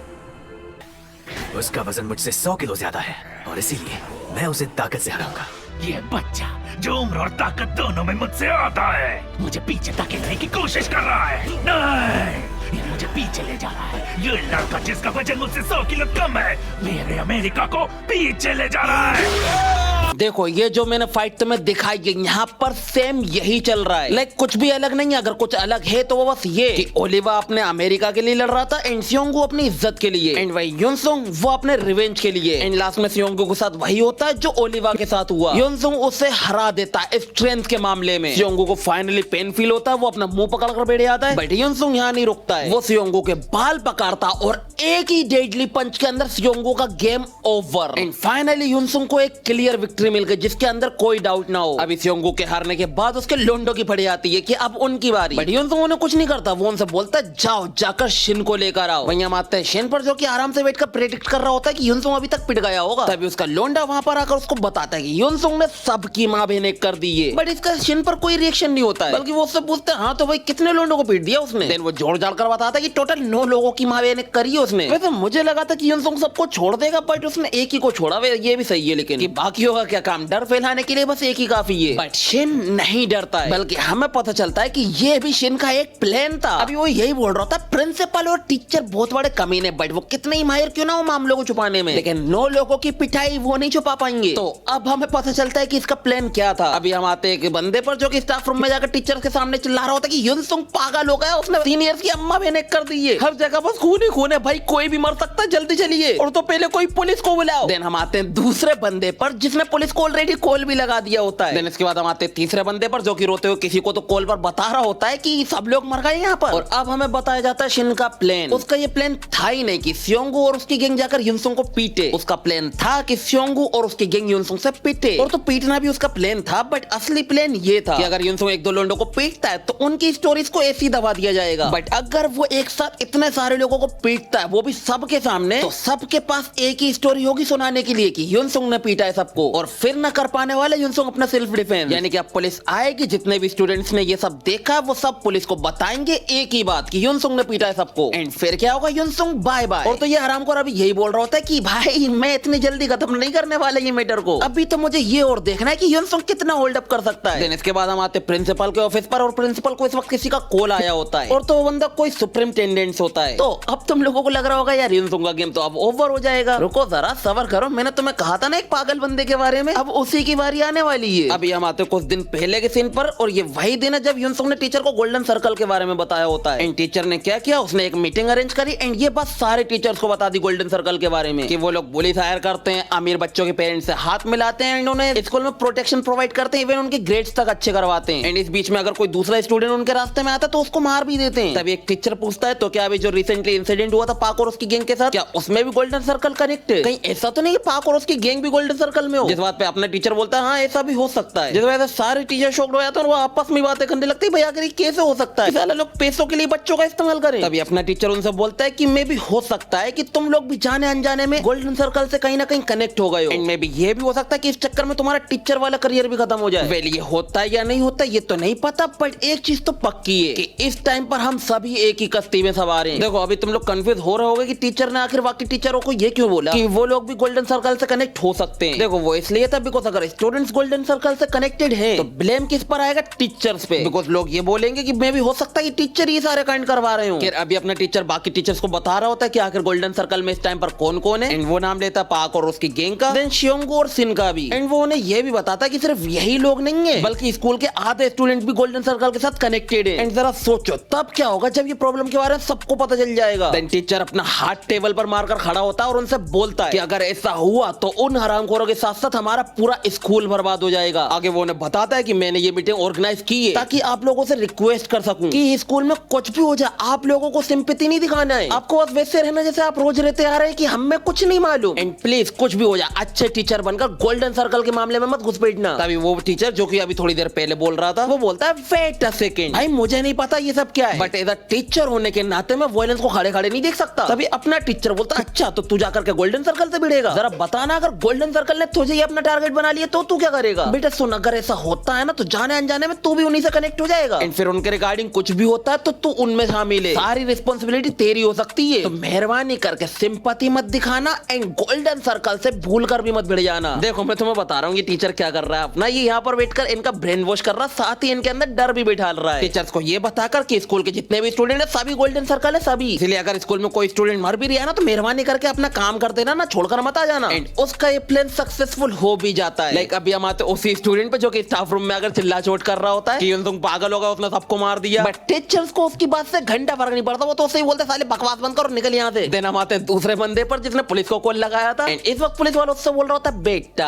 उसका वजन मुझसे 100 किलो ज्यादा है और इसीलिए मैं उसे ताकत से हराऊंगा। ये बच्चा जो उम्र और ताकत दोनों में मुझसे आता है मुझे पीछे धकेलने की कोशिश कर रहा है। नहीं, ये मुझे पीछे ले जा रहा है। ये लड़का जिसका वजन मुझसे 100 किलो कम है मेरे अमेरिका को पीछे ले जा रहा है। देखो ये जो मैंने फाइट तुम्हें दिखाई है यहाँ पर सेम यही चल रहा है। लाइक कुछ भी अलग नहीं है। अगर कुछ अलग है तो वो बस ये कि ओलिवा अपने अमेरिका के लिए लड़ रहा था एंड सियोंगू अपनी इज्जत के लिए, एंड वही युनसुंग वो अपने रिवेंज के लिए, एंड लास्ट में सियोंगू के साथ वही होता है जो ओलिवा के साथ हुआ। युनसुंग उसे हरा देता है स्ट्रेंथ के मामले में। सियोंगू को फाइनली पेन फील होता है, वो अपना मुंह पकड़ कर बैठ जाता है, बट युनसुंग यहाँ नहीं रुकता है। वो सियोंगू के बाल पकड़ता और एक ही डेडली पंच के अंदर सियोंगू का गेम ओवर, एंड फाइनली युनसुंग को एक क्लियर विक्ट्री मिल गई जिसके अंदर कोई डाउट ना हो। अभी सियोंगू के हारने के बाद उसके लोंडो की पड़ी आती है कि अब उनकी बारी, बट युनसुंग उन्हें कुछ नहीं करता। वो उनसे बोलता है जाओ जाकर शिन को लेकर आओ। वहीं हम आते हैं शिन पर जो कि आराम से बैठकर प्रेडिक्ट कर रहा होता है कि युनसुंग अभी तक पिट गया होगा। तभी उसका लोंडा वहां पर आकर उसको बताता है कि युनसुंग ने सबकी मां बहने कर दी है, बट इसका शिन पर कोई रिएक्शन नहीं होता है, बल्कि वो उससे पूछते हैं हाँ तो भाई कितने लोंडों को पीट दिया उसने। देन वो जोड़ जाड़ कर बताता है कि टोटल 9 लोगों की मां बहने करी है उसने। वैसे मुझे लगा था कि युनसुंग सबको छोड़ देगा, बट उसने एक ही को छोड़ा। ये भी सही है, लेकिन कि बाकियों का क्या काम, डर फैलाने के लिए बस एक ही काफी है। बट शिन नहीं डरता है, बल्कि हमें पता चलता है कि ये भी शिन का एक प्लान था। अभी वो यही बोल रहा था प्रिंसिपल और टीचर बहुत बड़े कमीने, बट वो कितने ही माहिर क्यों ना हो मामलों को छुपाने में, लेकिन 9 लोगों की पिटाई वो नहीं छुपा पाएंगे। तो अब हमें पता चलता है कि इसका प्लान क्या था। अभी हम आते हैं एक बंदे पर जो कि स्टाफ रूम में जाकर टीचर के सामने चिल्ला रहा होता है कि युनसुंग पागल हो गया, उसने सीनियर्स की अम्मा बहने कर दी है, हर जगह बस खून ही खून है भाई, कोई भी मर सकता है, जल्दी चलिए और तो पहले कोई पुलिस को बुलाओ। देन हम आते हैं दूसरे बंदे पर जिसने पुलिस को ऑलरेडी कॉल भी लगा दिया होता है। देन इसके बाद हम आते हैं तीसरे बंदे पर जो कि रोते हुए किसी को तो कॉल पर बता रहा होता है कि सब लोग मर गए यहाँ पर। और अब हमें बताया जाता है शिन का प्लान। उसका ये प्लान था ही नहीं कि सियोंगू और उसकी गैंग जाकर युनसुंग को पीटे, उसका प्लान था कि सियोंगू और उसकी गैंग युनसुंग से पीटे, और तो पीटना भी उसका प्लान था, बट असली प्लान ये था कि अगर युनसुंग 1-2 लोंडों को पीटता है तो उनकी स्टोरीज को ऐसे ही दबा दिया जाएगा, बट अगर वो एक साथ इतने सारे लोगों को पीटता है वो भी सबके सामने, तो सबके पास एक ही स्टोरी होगी सुनाने के लिए कि युनसुंग ने पीटा है सबको, और फिर न कर पाने वाले युनसुंग अपना सेल्फ डिफेंस। यानी कि अब पुलिस आएगी, जितने भी स्टूडेंट्स ने ये सब देखा वो सब पुलिस को बताएंगे एक ही बात कि युनसुंग ने पीटा है सबको, एंड फिर क्या होगा, युनसुंग बाय बाय। और तो ये हरामखोर अभी यही बोल रहा होता है कि भाई मैं इतनी जल्दी खत्म नहीं करने वाले ये मैटर को, अभी तो मुझे ये और देखना है कि युनसुंग कितना होल्ड अप कर सकता है। देन इसके बाद हम आते प्रिंसिपल के ऑफिस पर, और प्रिंसिपल को इस वक्त किसी का कॉल आया होता है, और तो वो बंदा कोई सुप्रिंटेंडेंट होता है। तो अब तुम लोगों को लग रहा होगा यार युनसुंग का गेम तो अब ओवर हो जाएगा, रुको जरा सबर करो, मैंने तुम्हें कहा था ना एक पागल बंदे के बारे में, अब उसी की बारी आने वाली है। अभी हम आते कुछ दिन पहले के सीन पर, और ये वही दिन है जब युनसुंग ने टीचर को गोल्डन सर्कल के बारे में बताया होता है, एंड टीचर ने क्या किया, उसने एक मीटिंग अरेंज करी, एंड ये बात सारे टीचर्स को बता दी गोल्डन सर्कल के बारे में कि वो लोग बुली फायर करते हैं, अमीर बच्चों के पेरेंट्स से हाथ मिलाते हैं, एंड उन्हें स्कूल में प्रोटेक्शन प्रोवाइड करते हैं, इवन उनके ग्रेड्स तक अच्छे करवाते हैं, एंड इस बीच में अगर कोई दूसरा स्टूडेंट उनके रास्ते में आता है तो उसको मार भी देते हैं। तभी एक टीचर पूछता है तो क्या अभी जो रिसेंटली इंसिडेंट हुआ था पाक और उसकी गैंग के साथ, क्या उसमें भी गोल्डन सर्कल कनेक्ट है? कहीं ऐसा तो नहीं कि पाक और उसकी गैंग भी गोल्डन सर्कल में हो? जिस बात पे अपना टीचर बोलता है हाँ ऐसा भी हो सकता है, जिस वजह से सारे टीचर शॉक्ड हो जाते हैं और वो आपस में बातें करने लगते हैं भाई आखिर कैसे हो सकता है, सारे लोग पैसों के लिए बच्चों का इस्तेमाल करें। तभी अपना टीचर उनसे बोलता है कि मे भी हो सकता है कि तुम लोग भी जाने अनजाने में गोल्डन सर्कल से कहीं ना कहीं कनेक्ट हो गए हो, एंड मे भी ये भी हो सकता है कि इस चक्कर में तुम्हारा टीचर वाला करियर भी खत्म हो जाए। वेल ये होता है या नहीं होता ये तो नहीं पता, बट एक चीज तो पक्की है कि इस टाइम पर हम सभी एक ही कश्ती में सवार हैं। देखो अभी तुम लोग कंफ्यूज हो रहे होगे कि टीचर ने आखिर बाकी टीचरों को ये क्यों बोला कि वो लोग भी गोल्डन सर्कल से कनेक्ट हो सकते हैं। देखो वो इसलिए था बिकॉज अगर स्टूडेंट्स गोल्डन सर्कल से कनेक्टेड हैं तो ब्लेम किस पर आएगा, टीचर्स पे, बिकॉज लोग ये बोलेंगे कि मे भी हो सकता है कि टीचर ये सारे कांड करवा रहे हो। अभी अपना टीचर बाकी टीचर्स को बता रहा होता है कि आखिर गोल्डन सर्कल में इस टाइम पर कौन कौन है, एंड वो नाम लेता पाक और उसकी गैंग का, देन सियोंगू और सिन का भी, एंड वो उन्हें ये भी बताता है कि सिर्फ यही लोग नहीं है बल्कि स्कूल के आधे स्टूडेंट भी गोल्डन सर्कल के साथ कनेक्टेड है। एंड जरा सोचो तब क्या होगा जब ये प्रॉब्लम के बारे में सबको पता चल जाएगा। देन टीचर अपना हाथ टेबल पर मारकर खड़ा होता है और उनसे बोलता है कि अगर ऐसा हुआ तो उन हरामखोरों के साथ साथ हमारा पूरा स्कूल बर्बाद हो जाएगा। आगे वो उन्हें बताता है कि मैंने ये मीटिंग ऑर्गेनाइज की है ताकि आप लोगों से रिक्वेस्ट कर सकूं कि स्कूल में कुछ भी हो जाए आप लोगों को सिंपैथी नहीं दिखाना है, आपको बस वैसे रहना जैसे आप रोज रहते आ रहे हैं कि हमें कुछ नहीं मालूम, एंड प्लीज कुछ भी हो जाए अच्छे टीचर बनकर गोल्डन सर्कल के मामले में मत घुसपैठना। तभी वो टीचर जो कि अभी थोड़ी देर पहले बोल रहा था वो बोलता है वेट अ सेकंड, भाई मुझे नहीं पता ये सब क्या है, बट एज अ टीचर होने के नाते मैं वायलेंस को खड़े खड़े नहीं देख सकता। तभी अपना टीचर बोलता है अच्छा तो तू जाकर के गोल्डन सर्कल से भिड़ेगा, जरा बताना अगर गोल्डन सर्कल ने तुझे ही अपना टारगेट बना लिया तो तू क्या करेगा। बेटा सुन अगर ऐसा होता है ना तो जाने अनजाने में तू भी उन्हीं से कनेक्ट हो जाएगा, एंड फिर उनके रिगार्डिंग कुछ भी होता है तो तू उनमें शामिल है, सारी रिस्पॉन्सिबिलिटी तेरी हो सकती है, तो मेहरबानी करके सिंपैथी मत दिखाना एंड गोल्डन सर्कल से भूल कर भी मत भिड़ जाना। देखो मैं तुम्हें बता रहा हूँ ये टीचर क्या कर रहा है अपना, ये यहाँ पर बैठकर इनका ब्रेन वॉश कर रहा है, साथ ही इनके अंदर डर भी बिठा रहा है टीचर्स को ये बताकर कि स्कूल के जितने भी स्टूडेंट है सभी गोल्डन सर्कल है सभी, इसलिए अगर स्कूल में कोई स्टूडेंट मर भी रहा है ना तो मेहरबानी करके अपना काम कर देना ना, छोड़कर मत आ जाना। एंड उसका ये प्लान सक्सेसफुल हो भी जाता है। लाइक अभी हम आते उसी स्टूडेंट पे जो कि स्टाफ रूम में अगर चिल्ला चोट कर रहा होता है कि तुम पागल होगा, उसने सबको मार दिया, बट टीचर्स को उसकी बात से घंटा फर्क नहीं पड़ता, वो तो उससे ही बोलते साले बकवास बंद करो, निकल यहाँ से। देन हम आते हैं दूसरे बंदे पर जिसने पुलिस को कॉल लगाया था। एंड इस वक्त पुलिस वाला उससे बोल रहा होता है, बेटा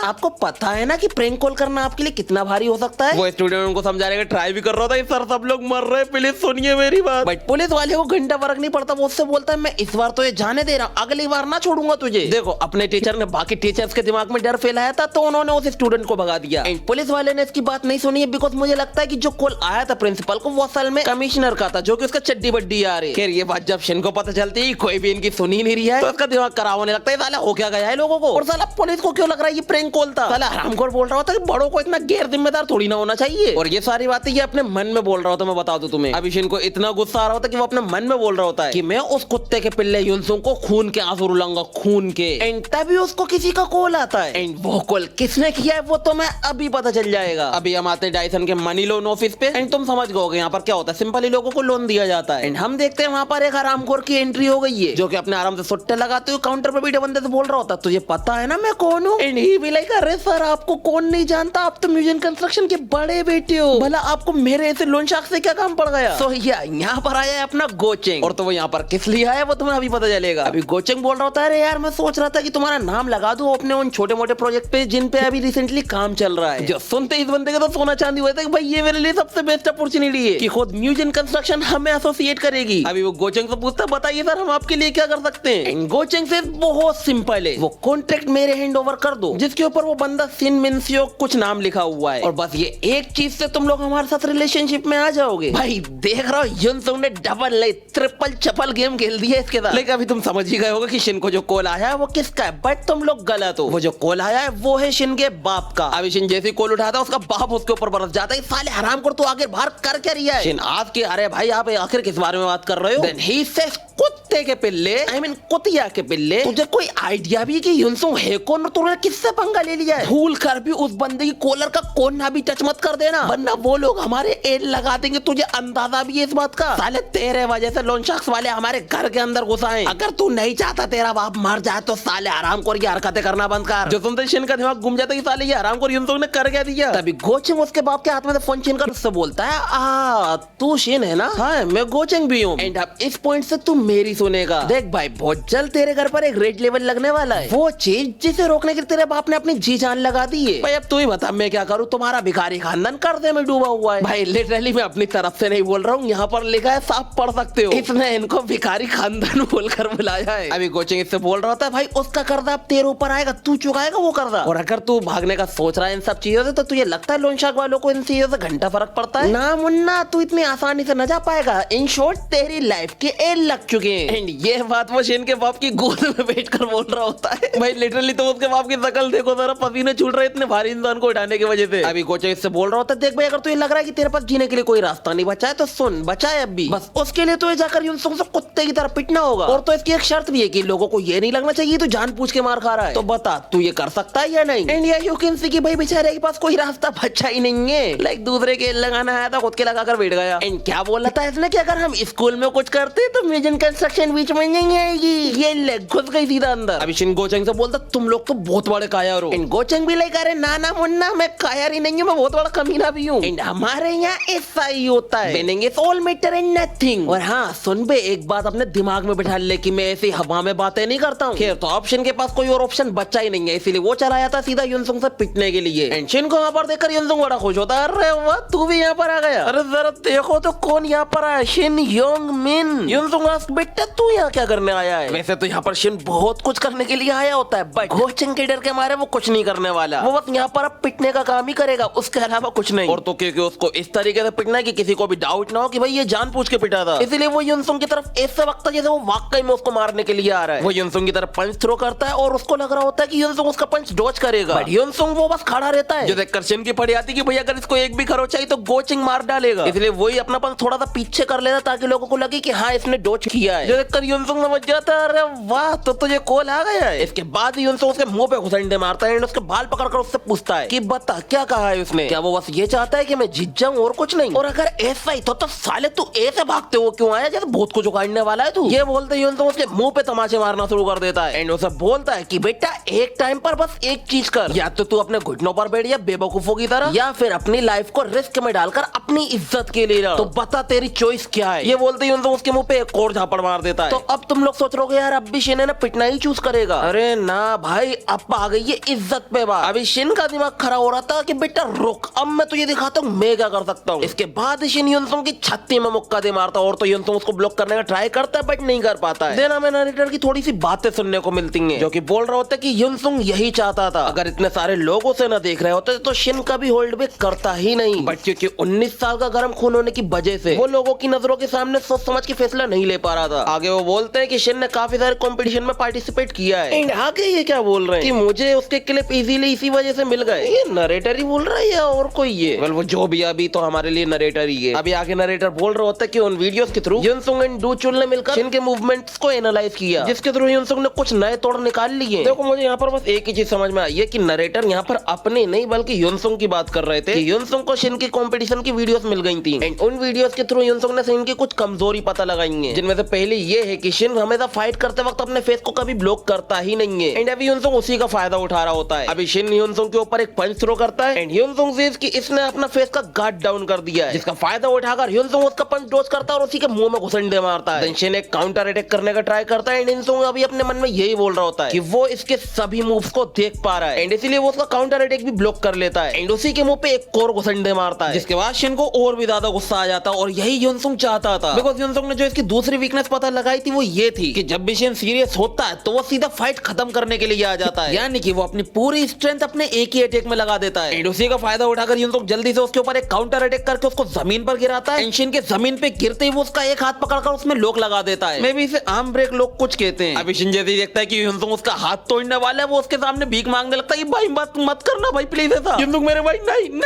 आपको पता है ना कि प्रैंक कॉल करना आपके लिए कितना भारी हो सकता है। वो स्टूडेंट उनको समझाने का ट्राई भी कर रहा था, सर सब लोग मर रहे, प्लीज सुनिए मेरी बात। बट पुलिस वाले को घंटा फर्क नहीं पड़ता, वो उससे बोलता है मैं इस बार तो ये जाने दे रहा हूँ, अगली बार ना छोड़ूंगा तुझे। देखो अपने टीचर ने बाकी टीचर्स के दिमाग में डर फैलाया था, तो उन्होंने उस स्टूडेंट को भगा दिया। एंड पुलिस वाले ने इसकी बात नहीं सुनी है, बिकॉज मुझे लगता है कि जो कॉल आया था प्रिंसिपल को वो असल में कमिश्नर का था, जो कि उसका चड्डी बड्डी आ रही। खैर ये बात जब शिन को पता चलती है कोई भी इनकी सुनी नहीं रही है, तो उसका दिमाग खराब होने लगता है, साला हो क्या गया है लोगों को, और साला पुलिस को क्यों लग रहा है ये प्रैंक कॉल था। साला हरामखोर बोल रहा होता है कि बड़ों को इतना गैर जिम्मेदार थोड़ी ना होना चाहिए, और ये सारी बातें ये अपने मन में बोल रहा होता। मैं बता दूं तुम्हें, अभी शिन को इतना गुस्सा आ रहा होता है कि वो अपने मन में बोल रहा होता है कि मैं उस कुत्ते के पिल्ले युनसुंग को खून के आंसू रुलाऊंगा, खून के। एंड तभी उसको किसी का कॉल आता है, एंड वो कॉल किसने किया है वो तो मैं अभी पता चल जाएगा। अभी हम आते हैं डायसन के मनी लोन ऑफिस पे। एंड तुम समझ गए यहाँ पर क्या होता है, सिंपली लोगों को लोन दिया जाता है। एंड हम देखते हैं वहाँ पर एक हरामखोर की एंट्री हो गई है, जो कि अपने आराम से सुट्टे लगाते हुए काउंटर पे बैठे बंदे से बोल रहा होता है, तुझे पता है ना मैं कौन हूँ। एंड ही भी लाइक अरे सर आपको कौन नहीं जानता, आप तो म्यूजियम कंस्ट्रक्शन के बड़े बेटे हो, भला आपको मेरे ऐसे लोन शार्क से क्या काम पड़ गया। सो यहाँ पर आया है अपना गोचेंग, और तो वो यहाँ पर किस लिए आया वो तुम्हें अभी पता चलेगा। अभी गोचेंग बोल रहा होता है, अरे यार मैं सोच रहा था कि तुम्हारा नाम लगा दूं अपने उन छोटे मोटे प्रोजेक्ट पे जिन पे अभी रिसेंटली काम चल रहा है। जो सुनते इस बंदे का तो सोना चांदी हुआ था कि भाई ये मेरे लिए सबसे बेस्ट अपॉर्चुनिटी है कि खुद म्यूजियम कंस्ट्रक्शन हमें एसोसिएट करेगी। अभी वो गोचेंग से पूछता बताइए सर हम आपके लिए क्या कर सकते हैं। गोचेंग से बहुत सिंपल है, वो कॉन्ट्रैक्ट मेरे हैंड ओवर कर दो जिसके ऊपर वो बंदा सिन मिनसियो कुछ नाम लिखा हुआ है, और बस ये एक चीज से तुम लोग हमारे साथ रिलेशनशिप में आ जाओगे। भाई देख रहा हो युनसुंग ने डबल नहीं ट्रिपल चपल गेम खेल दिया इसके साथ। लेकिन अभी तुम समझ ही गए होगा कि शिन को जो कॉल आया है वो किसका है, बट तुम लोग गलत हो। वो जो कॉल आया है वो है शिन के बाप का। अभी शिन जैसे कॉल उठाता है उसका बाप उसके ऊपर बरस जाता है, साले हराम कर तू आगे बाहर कर क्या रही है। शिन आज के अरे भाई आप आखिर किस बारे में बात कर रहे हो। Then he says, कुत्ते के पिल्ले आई मीन कुतिया के पिल्ले, तुझे कोई आइडिया भी कि युनसुंग है कौन, तूने किससे पंगा ले लिया है। भूल कर भी उस बंदे की कॉलर का कोना भी टच मत कर देना, वरना वो लोग हमारे एड लगा देंगे, तुझे अंदाजा भी है इस बात का। साले तेरे वजह से लोन शार्क्स वाले हमारे घर के अंदर घुसा है। अगर तू नहीं चाहता तेरा बाप मर जाए तो साले आराम कर ये हरकतें करना बंद कर। जो सुनते शिन का दिमाग घूम जाता है कि साले ये आराम कर युनसुंग ने कर क्या दिया। तभी गोचेंग उसके बाप के हाथ में फोन छीन कर उससे बोलता है, आ तू शिन है ना, हाँ मैं गोचेंग भी हूँ। एंड अब इस पॉइंट से तू मेरी सुनेगा। देख भाई बहुत जल्द तेरे घर पर एक रेड लेवल लगने वाला है, वो चीज जिसे रोकने के लिए तेरे बाप ने अपनी जी जान लगा दी है। भाई अब तू ही बता मैं क्या करूँ, तुम्हारा भिखारी खानदान कर्जे में डूबा हुआ है। भाई लिटरली मैं अपनी तरफ से नहीं बोल रहा हूँ, यहाँ पर लिखा है साफ पढ़ सकते हो। इसने इनको भिखारी खानदान बोलकर बुलाया है। अभी कोचिंग इससे बोल रहा था भाई उसका कर्जा अब तेरे ऊपर आएगा, तू चुकाएगा वो कर्जा। और अगर तू भागने का सोच रहा है इन सब चीजों से, तो तुझे लगता है लोन शार्क वालों को इन चीजों से घंटा फर्क पड़ता है ना मुन्ना, तू इतनी आसानी से न जा पाएगा। इन शॉर्ट तेरी लाइफ के एंड लग चुके हैं। एंड ये बात वो शिन के बाप की गोद में बैठकर बोल रहा होता है। भाई लिटरली तो उसके बाप की शकल देखो जरा, पसीने छूट रहे इतने भारी इंसान को उठाने की वजह से। अभी कोच इससे बोल रहा होता है, देख भाई अगर तुझे लग रहा है कि तेरे पास जीने के लिए कोई रास्ता नहीं बचा है तो सुन, बचा है अभी, बस उसके लिए तुझे जाकर युनसुंग से कुत्ते की तरह पिटना होगा। और तो इसकी एक शर्त भी है कि लोगों को ये नहीं लगना चाहिए तो जानबूझ के मार खा रहा है। तो बता तू ये कर सकता है या नहीं। इंडिया यू कैन सी कि भाई बेचारे के पास कोई रास्ता बचा ही नहीं है। लाइक दूसरे के लगाना आया था खुद के लगाकर बैठ गया। एंड क्या बोला था इसने कि अगर हम स्कूल में कुछ करते तो म्यूजियम कंस्ट्रक्शन बीच में नहीं आएगी। ये ले घुस गई सीधा अंदर। अभी शिन गोचेंग से बोलता तुम लोग तो बहुत बड़े कायर हो। एंड गोचेंग भी लाइक अरे ना ना मुन्ना मैं कायर ही नहीं हूँ, मैं बहुत बड़ा कमीना भी हूँ। एंड हमारे यहाँ ऐसा ही होता है, winning is all matter and nothing. और हाँ सुन बे एक बात अपने दिमाग में बिठा ले कि मैं ऐसी हवा में बातें नहीं करता हूँ। खैर तो ऑप्शन के पास कोई और ऑप्शन बचा ही नहीं है, इसीलिए वो चला जाता सीधा युनसुंग से पिटने के लिए। एंड शिन को वहाँ पर देखकर युनसुंग बड़ा खुश होता है, अरे वाह तू भी यहाँ पर आ गया। अरे जरा देखो तो कौन यहाँ पर आया, शिन योंग मिन। युनसुंग आस्क बेटा तू यहाँ क्या करने आया है। वैसे तो यहाँ पर शिन बहुत कुछ करने के लिए आया होता है, बट गोचेंग के डर के मारे वो कुछ नहीं करने वाला। वो बस यहाँ पर अब पिटने का काम ही करेगा, उसके अलावा कुछ नहीं। और तो क्योंकि उसको इस तरीके से पिटना है कि किसी को भी डाउट ना हो कि भाई ये जानबूझ के पिटा था, इसीलिए वो युनसुंग की तरफ ऐसे वक्त जैसे वो वाकई में उसको मारने के लिए आ रहा है। वो युनसुंग की तरफ पंच थ्रो करता है और उसको लग रहा होता है कि युनसुंग उसका पंच डॉज करेगा, बट युनसुंग वो बस खड़ा रहता है। जो देखकर शिन की पड़ी आती कि भाई अगर इसको एक भी खरोच आई तो गोचेंग मार डालेगा, इसलिए वही अपना पंच थोड़ा सा पीछे कर लेता ताकि लोगों को लगे कि हाँ इसने डॉज किया किया है, जो देखकर युनसुंग समझ जाता है अरे वाह तो तुझे कॉल आ गया है। इसके बाद युनसुंग उसके मुंह पे घुसंडे मारता है और उसके बाल पकड़कर उससे पूछता है कि बता क्या कहा है उसने, क्या वो बस ये चाहता है कि मैं जीत जाऊं और कुछ नहीं, और अगर ऐसा ही तो साले तू ऐसे भागते हो क्यों आया जैसे भूत को उखाड़ने वाला है तू। ये बोलते युनसुंग उसके मुंह पे तमाचे मारना शुरू कर देता है एंड उसे बोलता है कि बेटा एक टाइम पर बस एक चीज कर, या तो तू अपने घुटनों पर बैठ जा बेवकूफों की तरह, या फिर अपनी लाइफ को रिस्क में डालकर अपनी इज्जत के लिए लड़, तो बता तेरी चॉइस क्या है। ये बोलते युनसुंग उसके मुंह पे एक और झापड़ मार देता है। तो अब तुम लोग सोच रहे हो यार अब भी शिन ने पिटना ही चूज करेगा, अरे ना भाई अब आ गई है इज्जत पे बात। अभी शिन का दिमाग खराब हो रहा था कि बेटा रुक अब मैं तुझे दिखाता हूँ मैं क्या कर सकता हूँ। इसके बाद शिन युनसुंग की छत्ती में मुक्का दे मारता और तो युनसुंग उसको ब्लॉक करने का ट्राई करता है बट नहीं कर पाता है। देन हमें नरेटर की थोड़ी सी बातें सुनने को मिलती हैं जो कि बोल रहा होता है कि युनसुंग यही चाहता था, अगर इतने सारे लोग उसे न देख रहे होते तो शिन कभी होल्ड बैक करता ही नहीं, बट क्योंकि 19 साल का गर्म खून होने की वजह से वो लोगों की नजरों के सामने सोच समझ के फैसला नहीं ले पा रहा था। आगे वो बोलते हैं कि शिन ने काफी सारे कंपटीशन में पार्टिसिपेट किया है एंड आगे ये क्या बोल रहे हैं कि मुझे उसके क्लिप इजीली इसी वजह से मिल गए। ये नरेटर ही बोल रहा है या और कोई है? वेल वो जो भी अभी तो हमारे लिए नरेटर ही है। अभी आगे नरेटर बोल रहा होता है कि उन वीडियोस के थ्रू युनसुंग एंड डू चुल ने मिलकर शिन के मूवमेंट्स को एनालाइज किया जिसके थ्रू युनसुंग ने कुछ नए तोड़ निकाल लिए। देखो मुझे यहाँ पर बस एक ही चीज समझ में आई है कि नरेटर यहाँ पर अपने नहीं बल्कि युनसुंग की बात कर रहे थे कि युनसुंग को शिन की कंपटीशन की वीडियोस मिल गई थी एंड उन वीडियोस के थ्रू युनसुंग ने शिन की कुछ कमजोरी पता लगाई है, जिनमें से पहली ये है कि शिन हमेशा फाइट करते वक्त अपने फेस को कभी ब्लॉक करता ही नहीं है एंड अभी युनसुंग उसी का फायदा उठा रहा होता है। अभी शिन युनसुंग के ऊपर एक पंच थ्रो करता है एंड युनसुंग सेज कि इसने अपना फेस का गार्ड डाउन कर दिया है, जिसका फायदा उठाकर युनसुंग उसका पंच डॉच करता है और उसी के मुंह में घुसंडे मारता है। शिन एक काउंटर अटैक करने का ट्राई करता है एंड युनसुंग अभी अपने मन में यही बोल रहा होता है कि वो इसके सभी मूव्स को देख पा रहा है एंड इसीलिए वो उसका काउंटर अटैक भी ब्लॉक कर लेता है एंड उसी के मुंह पे एक और घुसंडे मारता है, जिसके बाद शिन को और भी ज्यादा गुस्सा आ जाता है और यही युनसुंग चाहता था। बिकॉज युनसुंग ने जो इसकी दूसरी वीकनेस पता लगाई थी वो ये थी कि जब भी शिन सीरियस होता है तो वो सीधा फाइट खत्म करने के लिए आ जाता है, यानी कि वो अपनी पूरी स्ट्रेंथ अपने एक ही अटैक में लगा देता है एंड उसी का फायदा उठाकर युनसुंग जल्दी से उसके ऊपर एक काउंटर अटैक करके उसको जमीन पर गिराता है एंड शिन के जमीन पे गिरते ही वो उसका एक हाथ पकड़कर उसमें लॉक लगा देता है। मे भी इसे आर्म ब्रेक लोग कुछ कहते हैं। अभी शिन जैसे ही देखता है कि युनसुंग उसका हाथ तोड़ने वाला है वो उसके सामने भीख मांगने लगता है कि भाई मत करना भाई प्लीज ऐसा, युनसुंग मेरे भाई नहीं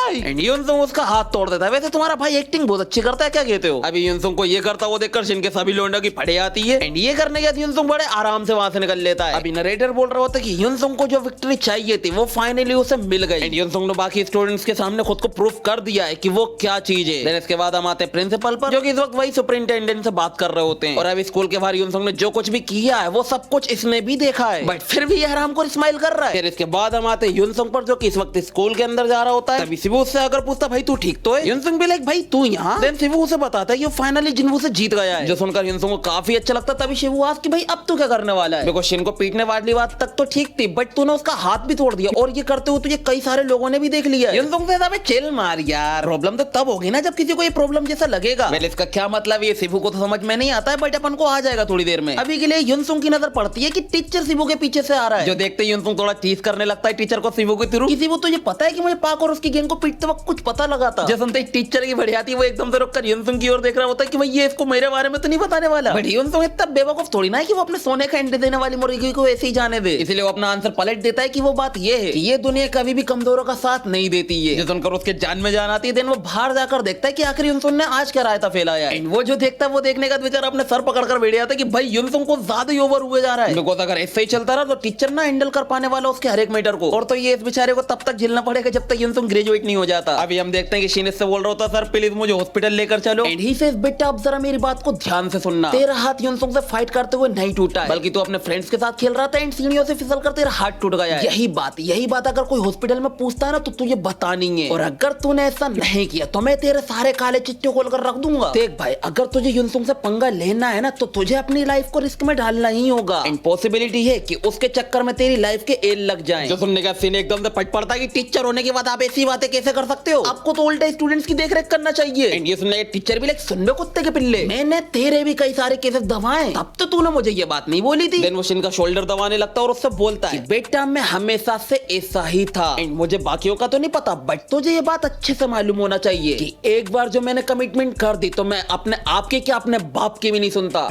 एंड युनसुंग उसका हाथ तोड़ देता है। वैसे तुम्हारा भाई एक्टिंग बहुत अच्छी करता है क्या कहते हो? अभी युनसुंग को ये करता वो देखकर शिन के सभी लोंडों की फटे आती है एंड ये करने के बाद युनसुंग बड़े आराम से वहां से निकल लेता है। अभी नरेटर बोल रहा होता है कि युनसुंग को जो विक्ट्री चाहिए थी वो फाइनली उसे मिल गई एंड युनसुंग ने बाकी स्टूडेंट्स के सामने खुद को प्रूफ कर दिया है कि वो क्या चीज है। इसके बाद हम आते हैं प्रिंसिपल पर जो कि इस वक्त वही सुपरिंटेंडेंट से बात कर रहे होते हैं और अभी स्कूल के बाहर युनसुंग ने जो कुछ भी किया है वो सब कुछ इसने भी देखा है बट फिर भी ये आराम को स्माइल कर रहा है। फिर इसके बाद हम आते हैं युनसुंग पर जो कि इस वक्त स्कूल के अंदर जा रहा होता है। तभी शिबू उससे अगर पूछता भाई तू ठीक तो है, युनसुंग भी लाइक भाई तू यहाँ, देन शिबू उसे बताता है कि वो फाइनली जिन्वू से जीत गया है, जो सुनकर युनसुंग को काफी अच्छा लगता। तभी शिबू आस्क कि भाई अब तू क्या करने वाला है? देखो शिन को पीटने वाली बात तक तो ठीक थी बट तूने उसका हाथ भी तोड़ दिया और ये करते हुए तुझे कई सारे लोगों ने भी देख लिया। युनसुंग से अबे चिल मार यार, प्रॉब्लम तो तब होगी ना जब किसी को ये प्रॉब्लम जैसा लगेगा। वेल इसका क्या मतलब ये शिबू को तो समझ में नहीं आता है बट अपन को आ जाएगा थोड़ी देर में। अभी के लिए युनसुंग की नजर पड़ती है कि टीचर शिबू के पीछे से आ रहा है, जो देखते ही युनसुंग थोड़ा टीज करने लगता है टीचर को शिबू के थ्रू। शिबू तुझे पता है कि मुझे पाक और उसकी गैंग को पीटते वक्त कुछ पता लगा था। जो सुनते ही टीचर की बड़ी आती है वो एकदम से रुककर युनसुंग की ओर देख रहा होता है कि भाई ये इसको मेरे बारे में तो नहीं बताने वाला। बट युनसुंग इतना बेवकूफ थोड़ी ना है कि वो अपने सोने का अंडे देने वाली मुर्गी को ऐसे ही जाने दे, इसलिए वो अपना आंसर पलट देता है कि वो बात ये है कि ये दुनिया कभी भी कमजोरों का साथ नहीं देती है। जो सुनकर उसके जान में जान आती है देन वो बाहर जाकर देखता है कि आखिर युनसुंग ने आज क्या रायता फैलाया है। वो जो देखता है वो देखने का बेचारा अपने सर पकड़कर बैठ जाता है कि भाई युनसुंग को ज्यादा ही ओवर हुए जा रहा है। बिकॉज़ अगर ऐसे ही चलता रहा तो टीचर ना हैंडल कर पाने वाला उसके हर एक मैटर को, और तो ये इस बेचारे को तब तक झेलना पड़ेगा जब तक युनसुंग ग्रेजुएट नहीं हो जाता। अभी हम देखते हैं कि शिन इससे बोल रहा होता सर प्लीज मुझे हॉस्पिटल लेकर चलो एंड ही सेज बेटा अब जरा मेरी बात को ध्यान से सुनना, तेरा हाथ युनसुंग से फाइट करते हुए नहीं टूटा है बल्कि तू अपने फ्रेंड्स के साथ खेल रहा था एंड सीढ़ियों से फिसलकर तेरा हाथ टूट गया है। यही बात अगर कोई हॉस्पिटल में पूछता है ना तो तुझे बतानी है, और अगर तूने ऐसा नहीं किया तो मैं तेरे सारे काले चिट्टे खोलकर रख दूंगा। देख भाई अगर तुझे युनसुंग से पंगा लेना है ना तो तुझे अपनी लाइफ को रिस्क में डालना ही होगा एंड पॉसिबिलिटी है कि उसके चक्कर में तेरी लाइफ के एल लग जाएं। जो सुनने का सीन एकदम से फट पड़ता है कि टीचर होने के बाद आप ऐसी बातें कैसे कर सकते हो, आपको तो उल्टे स्टूडेंट्स की देखरेख करना चाहिए। एंड ये सुनने के टीचर भी लाइक सुन लो कुत्ते के पिल्ले, मैंने तेरे भी कई सारे केसेस दबाए तब तो तूने मुझे ये बात नहीं बोली थी। देन वो शिन का शोल्डर दबाने लगता है और उससे बोलता है बेटा मैं हमेशा से ऐसा ही था एंड मुझे बाकियों का तो नहीं पता बट तुझे ये बात अच्छे से मालूम होना चाहिए कि एक बार जो मैंने कमिटमेंट कर दी तो मैं अपने आप की क्या अपने बाप की भी नहीं सुनता।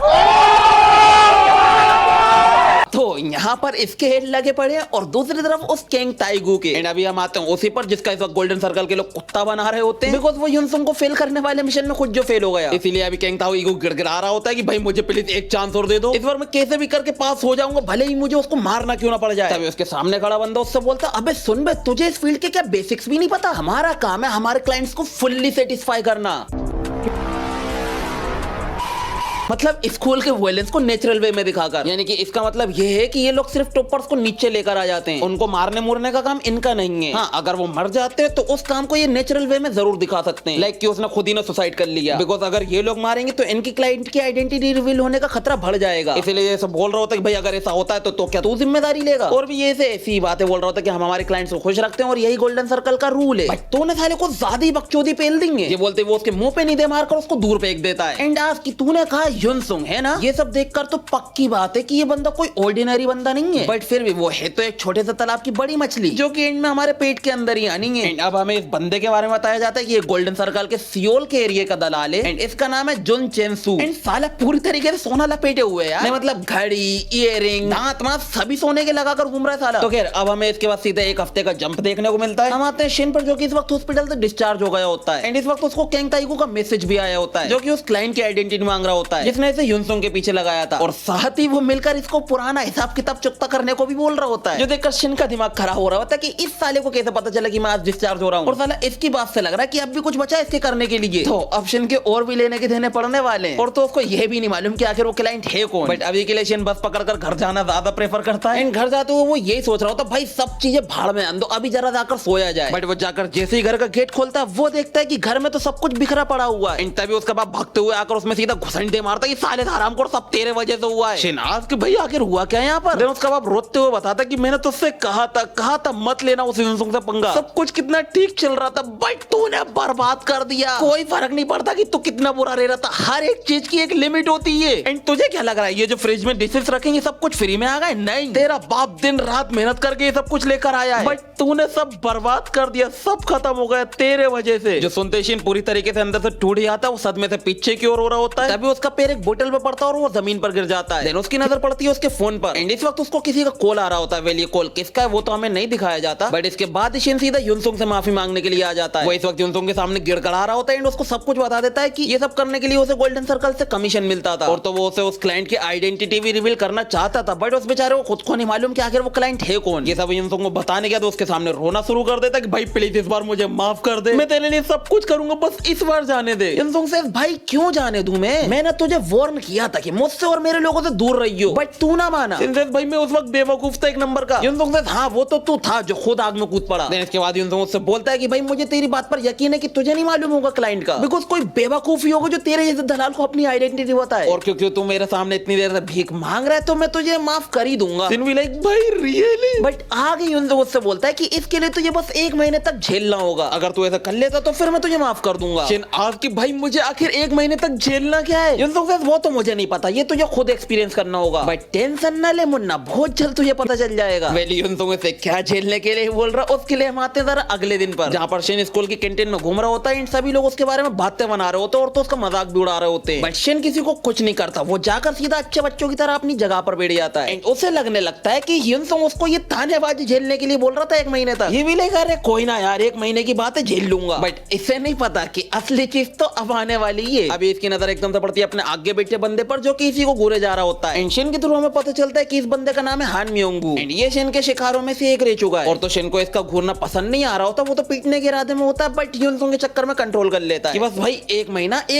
तो यहाँ पर इसके हेड लगे पड़े हैं और दूसरी तरफ उस केंग ताइगू के। एंड अभी हम आते हैं उसी पर जिसका इस वक्त गोल्डन सर्कल के लोग कुत्ता बना रहे होते हैं, बिकॉज वो युनसुंग को फेल करने वाले मिशन में खुद जो फेल हो गया। इसीलिए अभी केंग ताइगू गिड़गिड़ा रहा होता है कि भाई मुझे प्लीज एक चांस और दे दो, इस बार मैं कैसे भी करके पास हो जाऊंगा, भले ही मुझे उसको मारना क्यों ना पड़ जाए। तभी उसके सामने खड़ा बंदा उससे बोलता, अबे सुन बे, तुझे इस फील्ड के क्या बेसिक्स भी नहीं पता? हमारा काम है हमारे क्लाइंट्स को फुल्ली सेटिस्फाई करना, मतलब स्कूल के वायलेंस को नेचुरल वे में दिखाकर। यानी कि इसका मतलब ये है कि ये लोग सिर्फ टॉपर्स को नीचे लेकर आ जाते हैं, उनको मारने मुरने का काम इनका नहीं है। हाँ, अगर वो मर जाते हैं तो उस काम को ये नेचुरल वे में जरूर दिखा सकते हैं, लाइक कि उसने खुद ही ने सुसाइड कर लिया, बिकॉज अगर ये लोग मारेंगे तो इनकी क्लाइंट की आइडेंटिटी रिवील होने का खतरा बढ़ जाएगा। इसलिए ये सब बोल रहा होता है कि भाई अगर ऐसा होता है तो क्या तू जिम्मेदारी लेगा? और भी ये ऐसी बातें बोल रहा होता है कि हम हमारे क्लाइंट्स को खुश रखते हैं और यही गोल्डन सर्कल का रूल है। बट तूने साले को ज्यादा ही बकचोदी पेल देंगे, ये बोलते वो उसके मुंह पे नहीं दे मारकर उसको दूर फेंक देता है। एंड आज की तूने कहा युनसुंग है ना, ये सब देखकर तो पक्की बात है कि ये बंदा कोई ऑर्डिनरी बंदा नहीं है, बट फिर भी वो है तो एक छोटे से तालाब की बड़ी मछली जो कि एंड में हमारे पेट के अंदर ही आनी है। एंड अब हमें इस बंदे के बारे में बताया जाता है कि ये गोल्डन सर्कल के सियोल के एरिया का दलाल है एंड इसका नाम है जुन चेंसू। एंड साला पूरी तरीके से सोना लपेटे हुए है यार, मतलब घड़ी, इयररिंग, दांत मांस सभी सोने के लगाकर घूम रहा है साला। तो खैर अब हमें इसके बाद सीधे एक हफ्ते का जंप देखने को मिलता है। हम आते हैं शिन पर जो कि इस वक्त हॉस्पिटल से डिस्चार्ज हो गया होता है एंड इस वक्त उसको केंग ताइगू का मैसेज भी आया होता है जो कि उस क्लाइंट की आइडेंटिटी मांग रहा होता है जिसने इसे युनसुंग के पीछे लगाया था, और साथ ही वो मिलकर इसको पुराना हिसाब किताब चुकता करने को भी बोल रहा होता है, जो देखकर शिन का दिमाग खराब हो रहा होता है कि इस साले को कैसे पता चला कि मैं आज डिस्चार्ज हो रहा हूँ, और साला इसकी बात से लग रहा है कि अब भी कुछ बचा है इसके करने के लिए। तो अब शिन के और भी लेने के देने पड़ने वाले हैं, और तो उसको यह भी नहीं मालूम कि आखिर वो क्लाइंट है कौन। बट अभी के लिए शिन बस पकड़कर घर जाना ज्यादा प्रेफर करता है। घर जाते हुए वो यही सोच रहा होता भाई सब चीजें भाड़ में आन दो, अभी जरा जाकर सोया जाए। बट वो जाकर जैसे ही घर का गेट खोलता है वो देखता है कि घर में तो सब कुछ बिखरा पड़ा हुआ है। तभी उसका बाप भागते हुए आकर उसमें सीधा घुसंडे मारता है कि साले हराम को सब तेरे वजह से हुआ है। शिन आज के भाई आखिर हुआ क्या यहाँ पर? देन उसका बाप रोते हुए बताता कि मैंने तुझसे कहा था मत लेना उस युनसुंग से पंगा, सब कुछ कितना ठीक चल रहा था बट तूने बर्बाद कर दिया। कोई फर्क नहीं पड़ता कि तू कितना बुरा रह रहा था, हर एक चीज की एक लिमिट होती है। एंड तुझे क्या लग रहा है ये जो फ्रिज में डिशेस रखेंगे सब कुछ फ्री में आ गए? नहीं, तेरा बाप दिन रात मेहनत करके ये सब कुछ लेकर आया है, बट तूने सब बर्बाद कर दिया, सब खत्म हो गया तेरे वजह से। जो सुनते ही पूरी तरीके से अंदर से टूट जाता है, वो सदमे से पीछे की ओर हो रहा होता है। तभी उसका पैर एक बोतल पे पड़ता है और वो जमीन पर गिर जाता है। देन उसकी नजर पड़ती है उसके फोन पर एंड इस वक्त उसको किसी का कॉल आ रहा होता है। वेल ये कॉल किसका है वो तो हमें नहीं दिखाया जाता, बट इसके बाद शिन सीधा युनसुंग से माफी मांगने के लिए आ जाता है। वो इस वक्त युनसुंग के सामने गिड़गड़ा रहा होता है एंड उसको सब कुछ बता देता है कि ये सब करने के लिए उसे गोल्डन सर्कल से कमीशन मिलता था, और तो वो उसे उस क्लाइंट की आइडेंटिटी भी रिवील करना चाहता था, बट उस बेचारे को खुद को नहीं मालूम कि आखिर वो क्लाइंट है कौन। ये सब युनसुंग को बताने के बाद उसके सामने रोना शुरू कर देता है कि भाई प्लीज इस बार मुझे माफ कर दे, मैं तेरे लिए सब कुछ करूंगा, बस इस बार जाने दे। युनसुंग से भाई क्यों जाने दूं मैंने तुझे वार्न किया था कि मुझसे और मेरे लोगों से दूर रहियो, बट तू ना माना। भाई मैं उस वक्त बेवकूफ था एक नंबर का। युनसुंग से हाँ वो तो तू था जो खुद आग में कूद पड़ा। इसके बाद युनसुंग उससे बोलता है कि भाई मुझे तेरी बात पर यकीन है कि तुझे नहीं मालूम होगा क्लाइंट का, बिकॉज कोई बेवकूफ ही होगा जो तेरे जैसे दलाल को अपनी आइडेंटिटी बताए, और क्योंकि तू मेरे सामने इतनी देर से भीख मांग रहा है तो मैं तुझे माफ कर ही दूंगा। लाइक भाई रियली? बट आगे युनसुंग उससे बोलता है कि इसके लिए तुझे बस 1 महीने तक झेलना होगा, अगर तू ऐसा कर लेता तो फिर मैं तुझे माफ कर दूंगा। आज की भाई मुझे आखिर 1 महीने तक झेलना क्या है? युनसुंग वो तो मुझे नहीं पता, ये तुझे खुद एक्सपीरियंस करना होगा, बट टेंशन ना ले मुन्ना, बहुत जल्द तुझे पता चल जाएगा। युनसुंग से क्या झेलने के लिए बोल रहा उसके लिए हम आते हैं अगले दिन पर, जहाँ पर शिन स्कूल की कैंटीन में घूम रहा होता है, सभी लोग उसके बारे में बातें बना रहे होते हैं और तो उसका मजाक भी उड़ा रहे होते हैं, बट शिन किसी को कुछ नहीं करता, वो जाकर सीधा अच्छे बच्चों की तरह अपनी जगह पर बैठ जाता है। उसे लगने लगता है कि युनसुंग उसको ये तानेबाजी झेलने के लिए बोल रहा था 1 महीने तक, ये भी लेकर अरे कोई ना यार 1 महीने की बात है झेल लूंगा, बट इसे नहीं पता कि असली चीज तो अब आने वाली है। अभी इसकी नजर एकदम से पड़ती है अपने आगे बैठे बंदे पर जो कि इसी को घूरे जा रहा होता है। शिन के थ्रू हमें पता चलता है कि इस बंदे का नाम है हान म्योंगू एंड ये शिन के शिकारों में से एक रह चुका है, और तो शिन को इसका घूरना पसंद नहीं आ रहा होता, वो तो पीटने के इरादे में होता है, बट युनसुंग के चक्कर में कंट्रोल कर लेता है कि बस भाई 1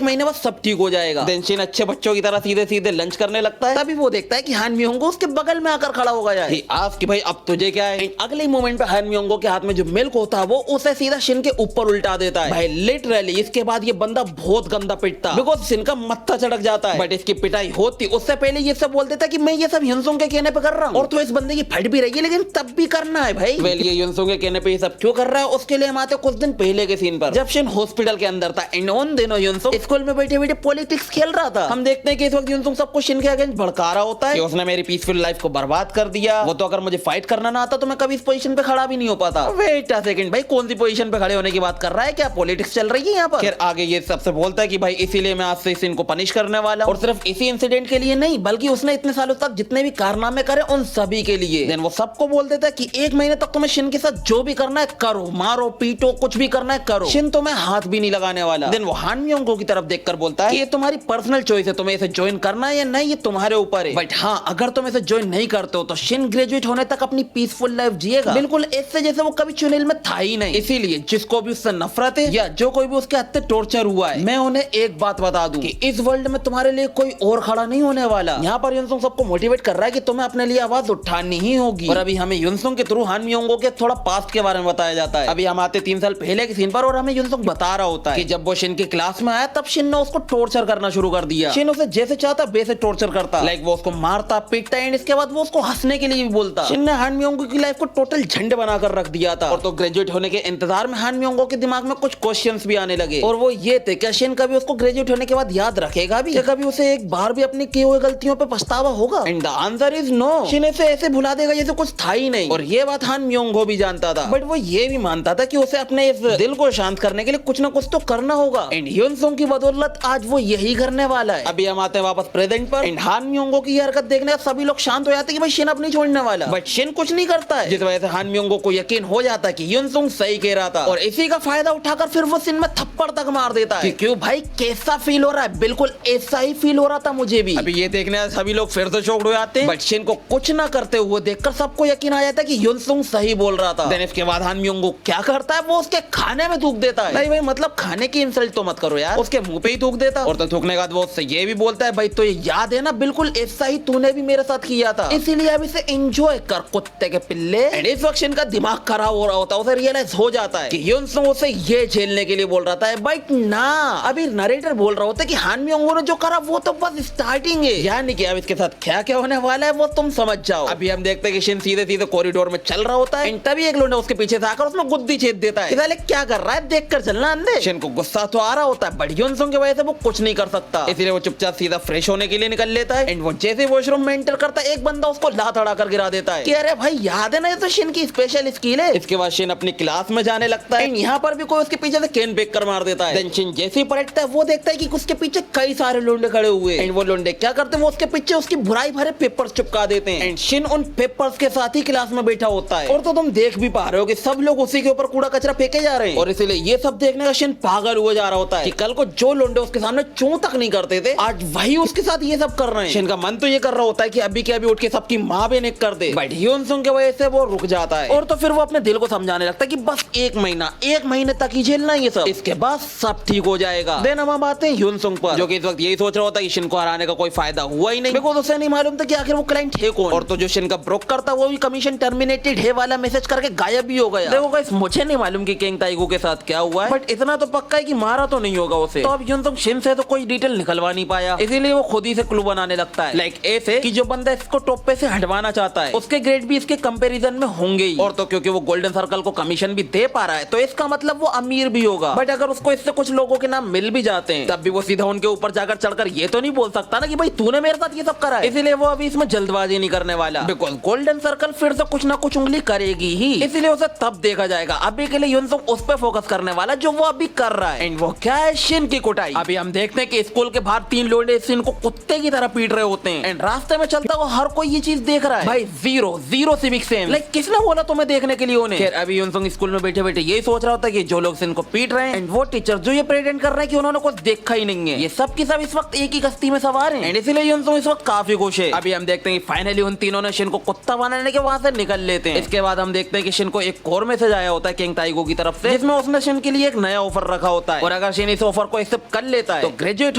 महीने बस सब ठीक हो जाएगा। देन शिन अच्छे बच्चों की तरह सीधे सीधे लंच करने लगता है। तभी वो देखता है कि हान म्योंगू उसके बगल में आकर खड़ा हो गया है। आज की भाई अब तुझे क्या है? अगले मोमेंट पे हान म्योंगू के हाथ में जो मिल्क होता है वो उसे सीधा शिन के ऊपर उल्टा देता है भाई, लिटरली। इसके बाद ये बंदा बहुत गंदा पिटता बिकॉज शिन का मत्था चढ़क जाता है, बट इसकी पिटाई होती उससे पहले ये सब बोल देता कि मैं ये सब युनसुंग के कहने पे कर रहा हूँ, और तो इस बंदे की फट भी रही है लेकिन तब भी करना है भाई। वेल ये युनसुंग के कहने पे ये सब क्यों कर रहा है उसके लिए हम आते कुछ दिन पहले के सीन पर, जब शिन हॉस्पिटल के अंदर था एंड उन दिनों युनसुंग स्कूल में बैठे बैठे पॉलिटिक्स खेल रहा था। हम देखते हैं कि इस वक्त युनसुंग सबको शिन के अगेंस्ट भड़का रहा होता है कि उसने मेरी पीसफुल लाइफ को बर्बाद कर दिया, वो तो अगर मुझे फाइट करना ना आता तो मैं कभी इस पोजीशन पे खड़ा भी नहीं हो पाता। वेट अ सेकंड भाई, कौन सी पोजीशन पे खड़े होने की बात कर रहा है? क्या पॉलिटिक्स चल रही है यहाँ पर? फिर आगे ये सबसे बोलता है कि भाई इसीलिए मैं आज से इनको पनिश कर करने वाला हूं। और सिर्फ इसी इंसिडेंट के लिए नहीं, बल्कि उसने इतने सालों तक जितने भी कारनामे करे उन सभी के लिए। देन वो सबको बोल देता है कि 1 महीने तक तुम्हें शिन के साथ जो भी करना है करो, मारो पीटो, कुछ भी करना है करो, शिन तुम्हें हाथ भी नहीं लगाने वाला। देन वो हान म्योंगो की तरफ देखकर बोलता है कि ये तुम्हारी पर्सनल चॉइस है, तुम्हें इसे ज्वाइन करना है या नहीं ये तुम्हारे ऊपर है, बट हाँ अगर तुम इसे ज्वाइन नहीं करते हो तो शिन ग्रेजुएट होने तक अपनी पीसफुल लाइफ जिएगा, बिल्कुल इससे जैसे वो कभी चुनेल में था ही नहीं। इसीलिए जिसको भी उससे नफरत है या जो कोई भी उसके हाथ से टॉर्चर हुआ है, मैं उन्हें एक बात बता दूं कि इस वर्ल्ड में तुम्हारे लिए कोई और खड़ा नहीं होने वाला। यहाँ पर युनसुंग सबको मोटिवेट कर रहा है कि तुम्हें अपने लिए आवाज उठानी ही होगी। और अभी हमें युनसुंग के थ्रू हान म्योंगो के थोड़ा पास्ट के बारे में बताया जाता है। अभी हम आते 3 साल पहले के सीन पर और हमें युनसुंग बता रहा होता है कि जब वो शिन की क्लास में आया तब शिन ने उसको टॉर्चर करना शुरू कर दिया। शिन उसे जैसे चाहता वैसे टॉर्चर करता, लाइक वो उसको मारता पीटता एंड इसके बाद वो उसको हंसने के लिए भी बोलता। शिन ने हान म्योंगो की लाइफ को टोटल झंड बनाकर रख दिया था। और तो ग्रेजुएट होने के इंतजार में हान म्योंगो के दिमाग में कुछ क्वेश्चंस भी आने लगे और वो ये थे क्या शिन कभी उसको ग्रेजुएट होने के बाद याद रखेगा भी, क्या कभी उसे एक बार भी अपनी की हुई गलतियों पे पछतावा होगा? And the answer is no. शिन इसे ऐसे भुला देगा जैसे कुछ था ही नहीं। और ये बात हान म्योंगो भी जानता था, बट वो ये भी मानता था कि उसे अपने इस दिल को शांत करने के लिए कुछ ना कुछ तो करना होगा। एंड युनसुंग की बदौलत आज वो यही करने वाला है। अभी हम आते हैं वापस प्रेजेंट पर। एंड हान म्योंगो की हरकत देखने से सभी लोग शांत हो जाते हैं कि भाई शिन अब नहीं छोड़ने वाला, बट शिन कुछ नहीं करता है, जिस वजह से हान म्योंगो को यकीन हो जाता है कि युनसुंग सही कह रहा था। और इसी का फायदा उठाकर फिर वो शिन में थप्पड़ तक मार देता है कि क्यों भाई कैसा फील हो रहा है? बिल्कुल ऐसा ही फील हो रहा था मुझे भी। अभी ये देखने से सभी लोग फिर से शॉक्ड हो जाते हैं, बट शिन को कुछ ना करते हुए देखकर सबको यकीन आ जाता है कि युनसुंग सही बोल रहा था। देन इसके बाद हान म्योंगो क्या करता है, वो उसके खाने में थूक देता है। नहीं भाई मतलब खाने की इंसल्ट तो मत करो यार, उसके मुंह पे ही थूक देता। और तो थूकने के बाद वो उससे ये भी बोलता है भाई तो ये याद है ना, बिल्कुल ऐसा ही तूने भी मेरे साथ किया था, इसीलिए अब इसे एंजॉय कर कुत्ते के पिल्ले। एंड इस वक्त शिन का दिमाग खराब हो रहा होता है, उसे रियलाइज हो जाता है कि युनसुंग उसे ये झेलने के लिए बोल रहा था, बट ना अभी नरेटर बोल रहा होता है कि हान म्योंगो ने जो करा वो तो बस स्टार्टिंग है, यानी कि अब इसके साथ क्या क्या होने वाला है वो तुम समझ जाओ। अभी हम देखते हैं कि शिन सीधे सीधे कॉरिडोर में चल रहा होता है एंड तभी एक लौंडा उसके पीछे से आकर उसमें गुद्दी छेद देता है। साले क्या कर रहा है देख कर चलना अंधे। शिन को गुस्सा तो आ रहा होता है, बट युनसुंग की वजह से वो कुछ नहीं कर सकता, इसलिए वो चुपचाप सीधा फ्रेश होने के लिए निकल लेता है। एंड वो जैसे वॉशरूम में एंटर करता है एक बंदा उसको लात अड़ाकर गिरा देता है कि अरे भाई याद है ना ये तो शिन की स्पेशल स्किल है। इसके बाद शिन अपनी क्लास में जाने लगता है। यहाँ पर भी कोई उसके पीछे से कैन फेंक कर मार देता है। देन शिन जैसे ही पलटता है वो देखता है कि उसके पीछे कई सारे लोंडे खड़े हुए हैं। एंड वो लोंडे क्या करते हैं, वो उसके पीछे उसकी बुराई भरे पेपर्स चिपका देते हैं। एंड शिन उन पेपर्स के साथ ही क्लास में बैठा होता है। और तो तुम देख भी पा रहे हो कि सब लोग उसी के ऊपर कूड़ा कचरा फेंके जा रहे हैं। और इसीलिए ये सब देखने का शिन पागल हुआ जा रहा होता है कि कल को जो लोंडे उसके सामने चूं तक नहीं करते थे आज वही उसके साथ ये सब कर रहे हैं। शिन का मन तो ये कर रहा होता है कि अभी के अभी उठ के सबकी माँ बहन कर दे, बट युनसुंग की वजह से वो रुक जाता है। और तो फिर वो अपने दिल को समझाने लगता है कि बस 1 महीने तक ही झेलना ये सब, इसके बाद सब ठीक हो जाएगा। देन हम बात है युनसुंग पर, जो कि इस वक्त यही सोच रहा होता है कि शिन को हराने का कोई फायदा हुआ ही नहीं, बिकॉज़ उसे नहीं मालूम था कि आखिर वो क्लाइंट है कौन। और तो जो शिन का ब्रोकर था वो भी कमीशन टर्मिनेटेड है वाला मैसेज करके गायब भी हो गया। देखो गाइस मुझे नहीं मालूम कि किंग ताइगो के साथ क्या हुआ है, बट इतना तो पक्का है कि मारा तो नहीं होगा उसे। तो अब युनसुंग शिन से तो कोई डिटेल निकलवा नहीं पाया, इसीलिए वो खुद ही से क्लू बनाने लगता है, लाइक ऐसे कि जो बंदा इसको टॉप पे से हटवाना चाहता है उसके ग्रेड भी इसके कंपैरिजन में होंगे ही। और तो क्योंकि वो गोल्डन सर्कल को कमीशन भी दे पा रहा है तो इसका मतलब वो अमीर भी होगा। बट अगर उसको इससे कुछ लोगों के नाम मिल भी जाते हैं तब भी वो सीधा उनके ऊपर जाकर चढ़कर ये तो नहीं बोल सकता ना कि भाई तूने मेरे साथ ये सब करा है। इसीलिए वो अभी इसमें जल्दबाजी नहीं करने वाला, बिकॉज़ गोल्डन सर्कल फिर से कुछ ना कुछ उंगली करेगी ही, इसीलिए उसे तब देखा जाएगा। अभी के लिए युनसुंग उस पर फोकस करने वाला जो वो अभी कर रहा है। एंड वो क्या है, शिन की कुटाई। अभी हम देखते हैं कि स्कूल के बाहर 3 लोग शिन को कुत्ते की तरह पीट रहे होते हैं एंड रास्ते में चलता हुआ हर कोई ये चीज देख रहा है। भाई जीरो सिविक सेंस, लाइक किसने बोला तुम्हें देखने के लिए उन्हें। खैर अभी युनसुंग स्कूल में बैठे बैठे यही सोच रहा होता है कि जो लोग शिन को पीट रहे हैं एंड वो टीचर जो ये प्रेटेंड कर रहे हैं कि उन्होंने कुछ देखा ही नहीं है, ये सब की सब इस वक्त एक ही कश्ती में सवार हैं एंड इसीलिए युनसुंग इस वक्त काफी खुश है। अभी हम देखते हैं कि फाइनली उन तीनों ने शिन को कुत्ता बनाने के वहां से निकल लेते हैं। इसके बाद हम देखते हैं कि शिन को एक और मैसेज आया होता है किंग ताइगो की तरफ से, जिसमें उसने शिन के लिए एक नया ऑफर रखा होता है और अगर शिन इस ऑफर को एक्सेप्ट कर लेता है तो ग्रेजुएट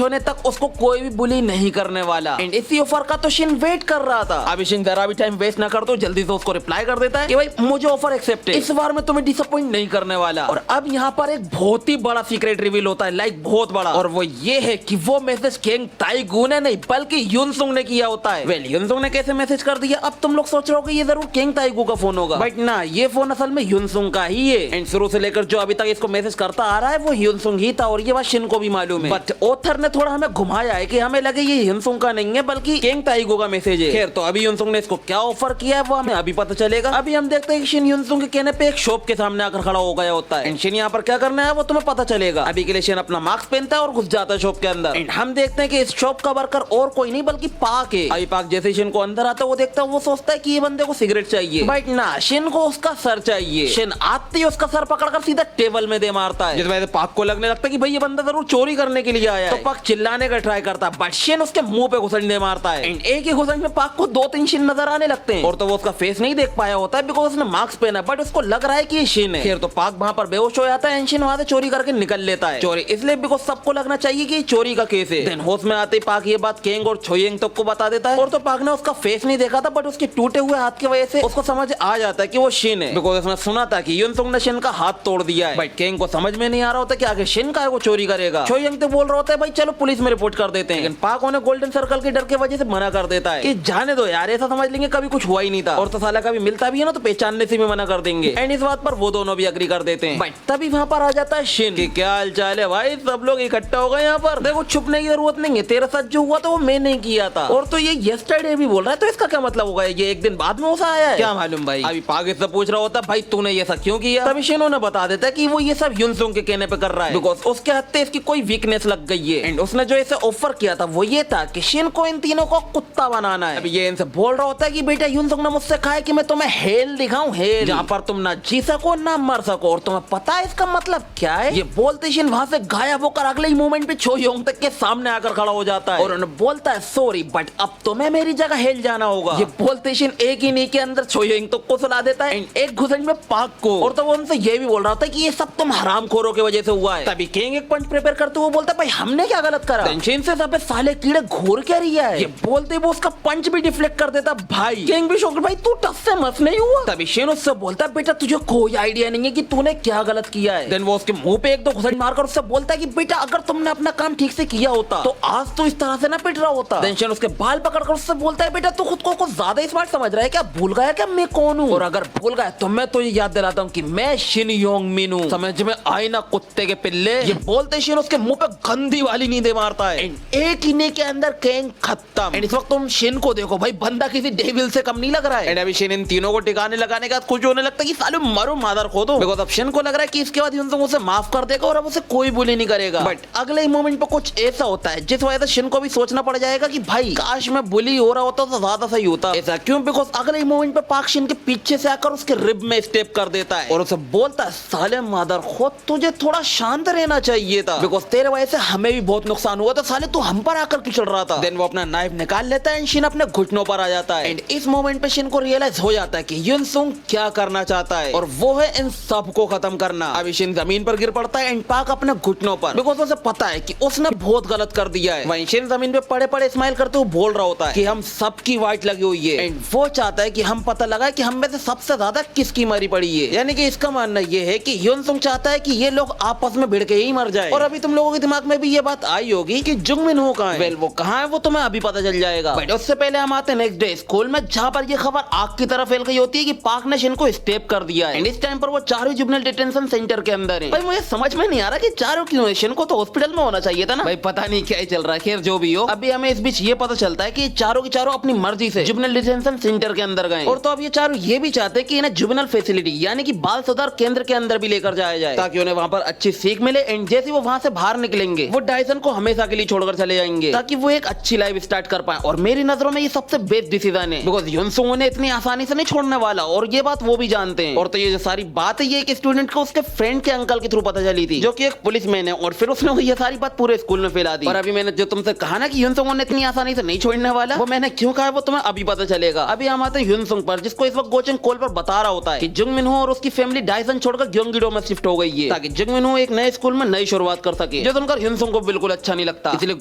होने तक उसको कोई भी बुली नहीं करने वाला। एंड इसी ऑफर का तो शिन वेट कर रहा था। अभी शिन जरा भी टाइम वेस्ट ना कर तो जल्दी से उसको रिप्लाई कर देता है कि भाई मुझे ऑफर एक्सेप्ट है, इस बार मैं तुम्हें डिसअपॉइंट नहीं करने वाला। और अब यहाँ पर एक बहुत ही बड़ा सीक्रेट रिवील होता है, लाइक बहुत बड़ा, और वो ये है कि वो मैसेज किंग ताइगो ने नहीं बल्कि युनसुंग ने किया होता है। वेल युनसुंग ने कैसे मैसेज कर दिया, अब तुम लोग सोच रहे हो कि ये जरूर किंग ताइगो का फोन होगा, बट ना, ये फोन असल में युनसुंग का ही है। एंड शुरू से लेकर जो अभी तक इसको मैसेज करता आ रहा है वो युनसुंग ही था और ये बात शिन को भी मालूम है, बट ऑथर ने थोड़ा हमें घुमाया है कि हमें लगे ये युनसुंग का नहीं है बल्कि किंग ताइगो का मैसेज है। खैर तो अभी युनसुंग ने इसको क्या ऑफर किया है वो हमें अभी पता चलेगा। अभी हम देखते हैं कि शिन युनसुंग के कहने पे एक शॉप के सामने आकर खड़ा हो गया होता है एंड शिन यहाँ पर क्या करना है वो तुम्हें पता चलेगा। अभी के लिए शिन अपना मास्क पहनता है और घुस जाता है शॉप के अंदर एंड हम देखते हैं कि इस शॉप का वर्कर और कोई नहीं बल्कि पाक है। अभी पाक जैसे शिन को अंदर आता है वो देखता है, वो सोचता है कि ये बंदे को सिगरेट चाहिए, बट ना, शिन को उसका सर चाहिए। शिन आते ही उसका सर पकड़कर सीधा टेबल में दे मारता है, जिस वजह से पाक को लगने लगता है कि भाई ये बंदा जरूर चोरी करने के लिए आया है। तो पाक चिल्लाने का ट्राई करता है, बट शिन उसके मुंह पे घुसड़ दे मारता है। एंड एक ही घुसड़ में पाक को 2-3 शिन नजर आने लगते हैं, और तो वो उसका फेस नहीं देख पाया होता है बिकॉज उसने मास्क पहना, बट उसको लग रहा है कि ये शिन है। फिर तो पाक वहां पर बेहोश हो जाता है एंड शिन वहां से चोरी करके निकल लेता है। चोरी इसलिए बिकॉज सबको लगना चाहिए कि चोरी का केस है। देन होश में आते ही पाक ये बात केंग और छोयेंग तक को बता देता है, और तो पाक ने उसका फेस नहीं देखा था, बट उसके टूटे हुए हाथ की वजह से उसको समझ आ जाता है कि वो शिन है, बिकॉज उसने सुना था कि युनसुंग ने शिन का हाथ तोड़ दिया है। बट केंग को समझ में नहीं आ रहा होता कि आगे शिन का है वो चोरी करेगा। छोयेंग तो बोल रहा होता है भाई चलो पुलिस में रिपोर्ट कर देते हैं, लेकिन पाक उन्हें गोल्डन सर्कल के डर की वजह से मना कर देता है कि जाने दो यार, ऐसा समझ लेंगे कभी कुछ हुआ ही नहीं था, और तो साला कभी मिलता भी है ना तो पहचानने से भी मना कर देंगे। एंड इस बात पर वो दोनों भी अग्री कर देते हैं। बट तभी वहां पर आ जाता है शिन कि क्या हाल चाल है भाई, सब लोग इकट्ठा हो गए यहाँ पर, देखो छुपने की जरूरत नहीं है, तेरे साथ जो हुआ तो वो मैं नहीं किया था, और तो ये यस्टरडे भी बोल रहा है, तो इसका क्या मतलब होगा, ये एक दिन बाद में उसे आया है, क्या मालूम भाई। अभी पाक इससे पूछ रहा होता भाई तूने ये सब क्यों किया, तभी शिन उन्हें बता देता है कि वो ये सब युनसुंग के कहने पे कर रहा है, बिकॉज उसके हत्ते इसकी कोई वीकनेस लग गई है। एंड उसने जो इसे ऑफर किया था वो ये था कि शिन को इन तीनों को कुत्ता बनाना है। अभी ये इनसे बोल रहा होता है कि बेटा युनसुंग ने मुझसे कहा है कि मैं तुम्हें हेल दिखाऊं, हेल जहाँ पर तुम ना जी सको ना मर सको, और तुम्हें पता है इसका मतलब क्या है। ये बोलते शिन वहां से गायब होकर अगले ही मोमेंट पे छोयोंग तक के सामने आकर खड़ा हो जाता है, और उन्हें बोलता है सॉरी बट अब तुम्हें मेरी जगह हेल जाना होगा। ये बोलते शिन एक ही नी के अंदर छोयोंग तक को सुला देता है, एक घुसड़ में पाक को, और तो वो उनसे ये भी बोल रहा था कि ये सब तुम हरामखोरों की वजह से हुआ है। तभी किंग एक पंच प्रिपेयर करते हुए बोलता है भाई हमने क्या गलत करा, टेंशन से सब साले कीड़े घूर क्या रिया है। ये बोलते वो उसका पंच भी डिफ्लेक्ट कर देता भाई। किंग भी शॉक्ड, भाई तू टस से मस नहीं हुआ। तभी शिन उससे बोलता है बेटा तुझे कोई आइडिया नहीं है कि तूने क्या गलत किया है। देन वो उसके मुंह पे एक दो घुसड़ मारकर उससे बोलता है कि बेटा अगर तुमने अपना काम ठीक से किया होता तो आज तो इस तरह से ना पिट रहा होता। देन शिन उसके बाल पकड़कर उससे बोलता है बेटा तू खुद को कुछ ज्यादा स्मार्ट समझ रहा है क्या, भूल गया क्या मैं कौन हूँ, और अगर भूल गया तो मैं तुझे याद दिलाता हूँ कि मैं शिन योंग मिन हूँ, समझ में आई ना कुत्ते के पिल्ले। ये बोलते शिन उसके मुंह पे गंदी वाली नींदे मारता है, एक ही नी के अंदर किंग खत्म। एंड इस वक्त तुम शिन को देखो भाई, बंदा किसी डेविल से कम नहीं लग रहा है। एंड अभी शिन इन तीनों को टिकाने लगाने का कुछ होने लगता है कि साले मरो मादर खो दो, बिकॉज़ अब शिन को लग रहा है कि इसके बाद युनसुंग उसे माफ कर देगा और अब उसे कोई बुली नहीं करेगा। बट अगले ही मोमेंट पे कुछ ऐसा होता है जिस वजह से शिन को भी सोचना पड़ जाएगा कि भाई काश मैं बुली हो रहा होता तो ज्यादा सही होता। ऐसा क्यों, बिकॉज़ अगले ही मोमेंट पे पाक शिन के पीछे से आकर उसके रिब में स्टेप कर देता है और उसे बोलता है साले मादर खो तुझे थोड़ा शांत रहना चाहिए था, बिकॉज़ तेरे वजह से हमें भी बहुत नुकसान हुआ था, साले तू हम पर आकर क्यों चढ़ रहा था। देन वो अपना नाइफ निकाल लेता है एंड शिन अपने घुटनों पर आ जाता है। एंड इस मोमेंट पे शिन को रियलाइज हो जाता है कि युनसुंग क्या करना चाहता है, और वो है इन सबको खत्म करना। अभी शिन जमीन पर गिर पड़ता है एंड पाक अपने घुटनों पर, बिकॉज़ उसे पता है कि उसने बहुत गलत कर दिया है। वहीं शिन जमीन पे पड़े पड़े स्माइल करते हुए बोल रहा होता है कि हम सबकी वाइट लगी हुई है, एंड वो चाहता है कि हम पता लगाए कि हम में से सबसे ज्यादा किसकी मरी पड़ी है। यानी कि इसका मानना ये है कि युनसुंग चाहता है कि ये लोग आपस में भिड़ के ही मर जाए। और अभी तुम लोगों के दिमाग में भी ये बात आई होगी कि जुंगमिन हो कहाँ है। वेल वो कहाँ है वो तुम्हें अभी पता चल जाएगा, बट उससे पहले हम आते हैं नेक्स्ट डे स्कूल में, जहाँ पर ये खबर आग की तरह फैल गई होती है कि पाक ने शिन को स्टेप कर दिया है। एंड इस टाइम पर वो चारों जुवेनाइल डिटेंशन सेंटर के अंदर है। भाई मुझे समझ में नहीं आ रहा कि चारों क्यों है, शिन को तो हॉस्पिटल में होना चाहिए था ना। भाई पता नहीं क्या ही चल रहा है, खैर जो भी हो। अभी हमें इस बीच ये पता चलता है कि चारों के चारों अपनी मर्जी से जुवेनाइल डिटेंशन सेंटर के अंदर गए, और तो अब ये चारों ये भी चाहते हैं कि इन्हें जुवेनाइल फैसिलिटी यानी कि बाल सुधार केंद्र के अंदर भी लेकर जाया जाए, ताकि उन्हें वहाँ पर अच्छी सीख मिले। एंड जैसे वो वहाँ से बाहर निकलेंगे वो डायसन को हमेशा के लिए छोड़कर चले जाएंगे, ताकि वो एक अच्छी लाइफ स्टार्ट कर पाए। और मेरी नजरों में ये सबसे बेस्ट डिसीजन है, बिकॉज़ युनसुंग उन्हें इतनी आसानी से नहीं छोड़ने वाला, और ये बात वो भी जानते हैं। और तो ये जो सारी बात है ये एक स्टूडेंट को उसके फ्रेंड के अंकल के थ्रू पता चली थी, जो कि एक पुलिसमैन है, और फिर उसने ये सारी बात पूरे स्कूल में फैला दी। और अभी मैंने जो तुमसे कहा ना कि युनसुंग उन्हें इतनी आसानी से नहीं छोड़ने वाला, वो मैंने क्यों कहा वो तुम्हें अभी पता चलेगा। अभी हम आते हैं युनसुंग पर, जिसको इस वक्त गोचेंग कॉल पर बता रहा होता है कि जुंगमिन हो और उसकी फैमिली डायसन छोड़कर ग्योंगगिडो में शिफ्ट हो गई है, ताकि जुंगमिन हो एक नए स्कूल में नई शुरुआत कर सके, जो सुनकर युनसुंग को बिल्कुल अच्छा नहीं लगता। इसलिए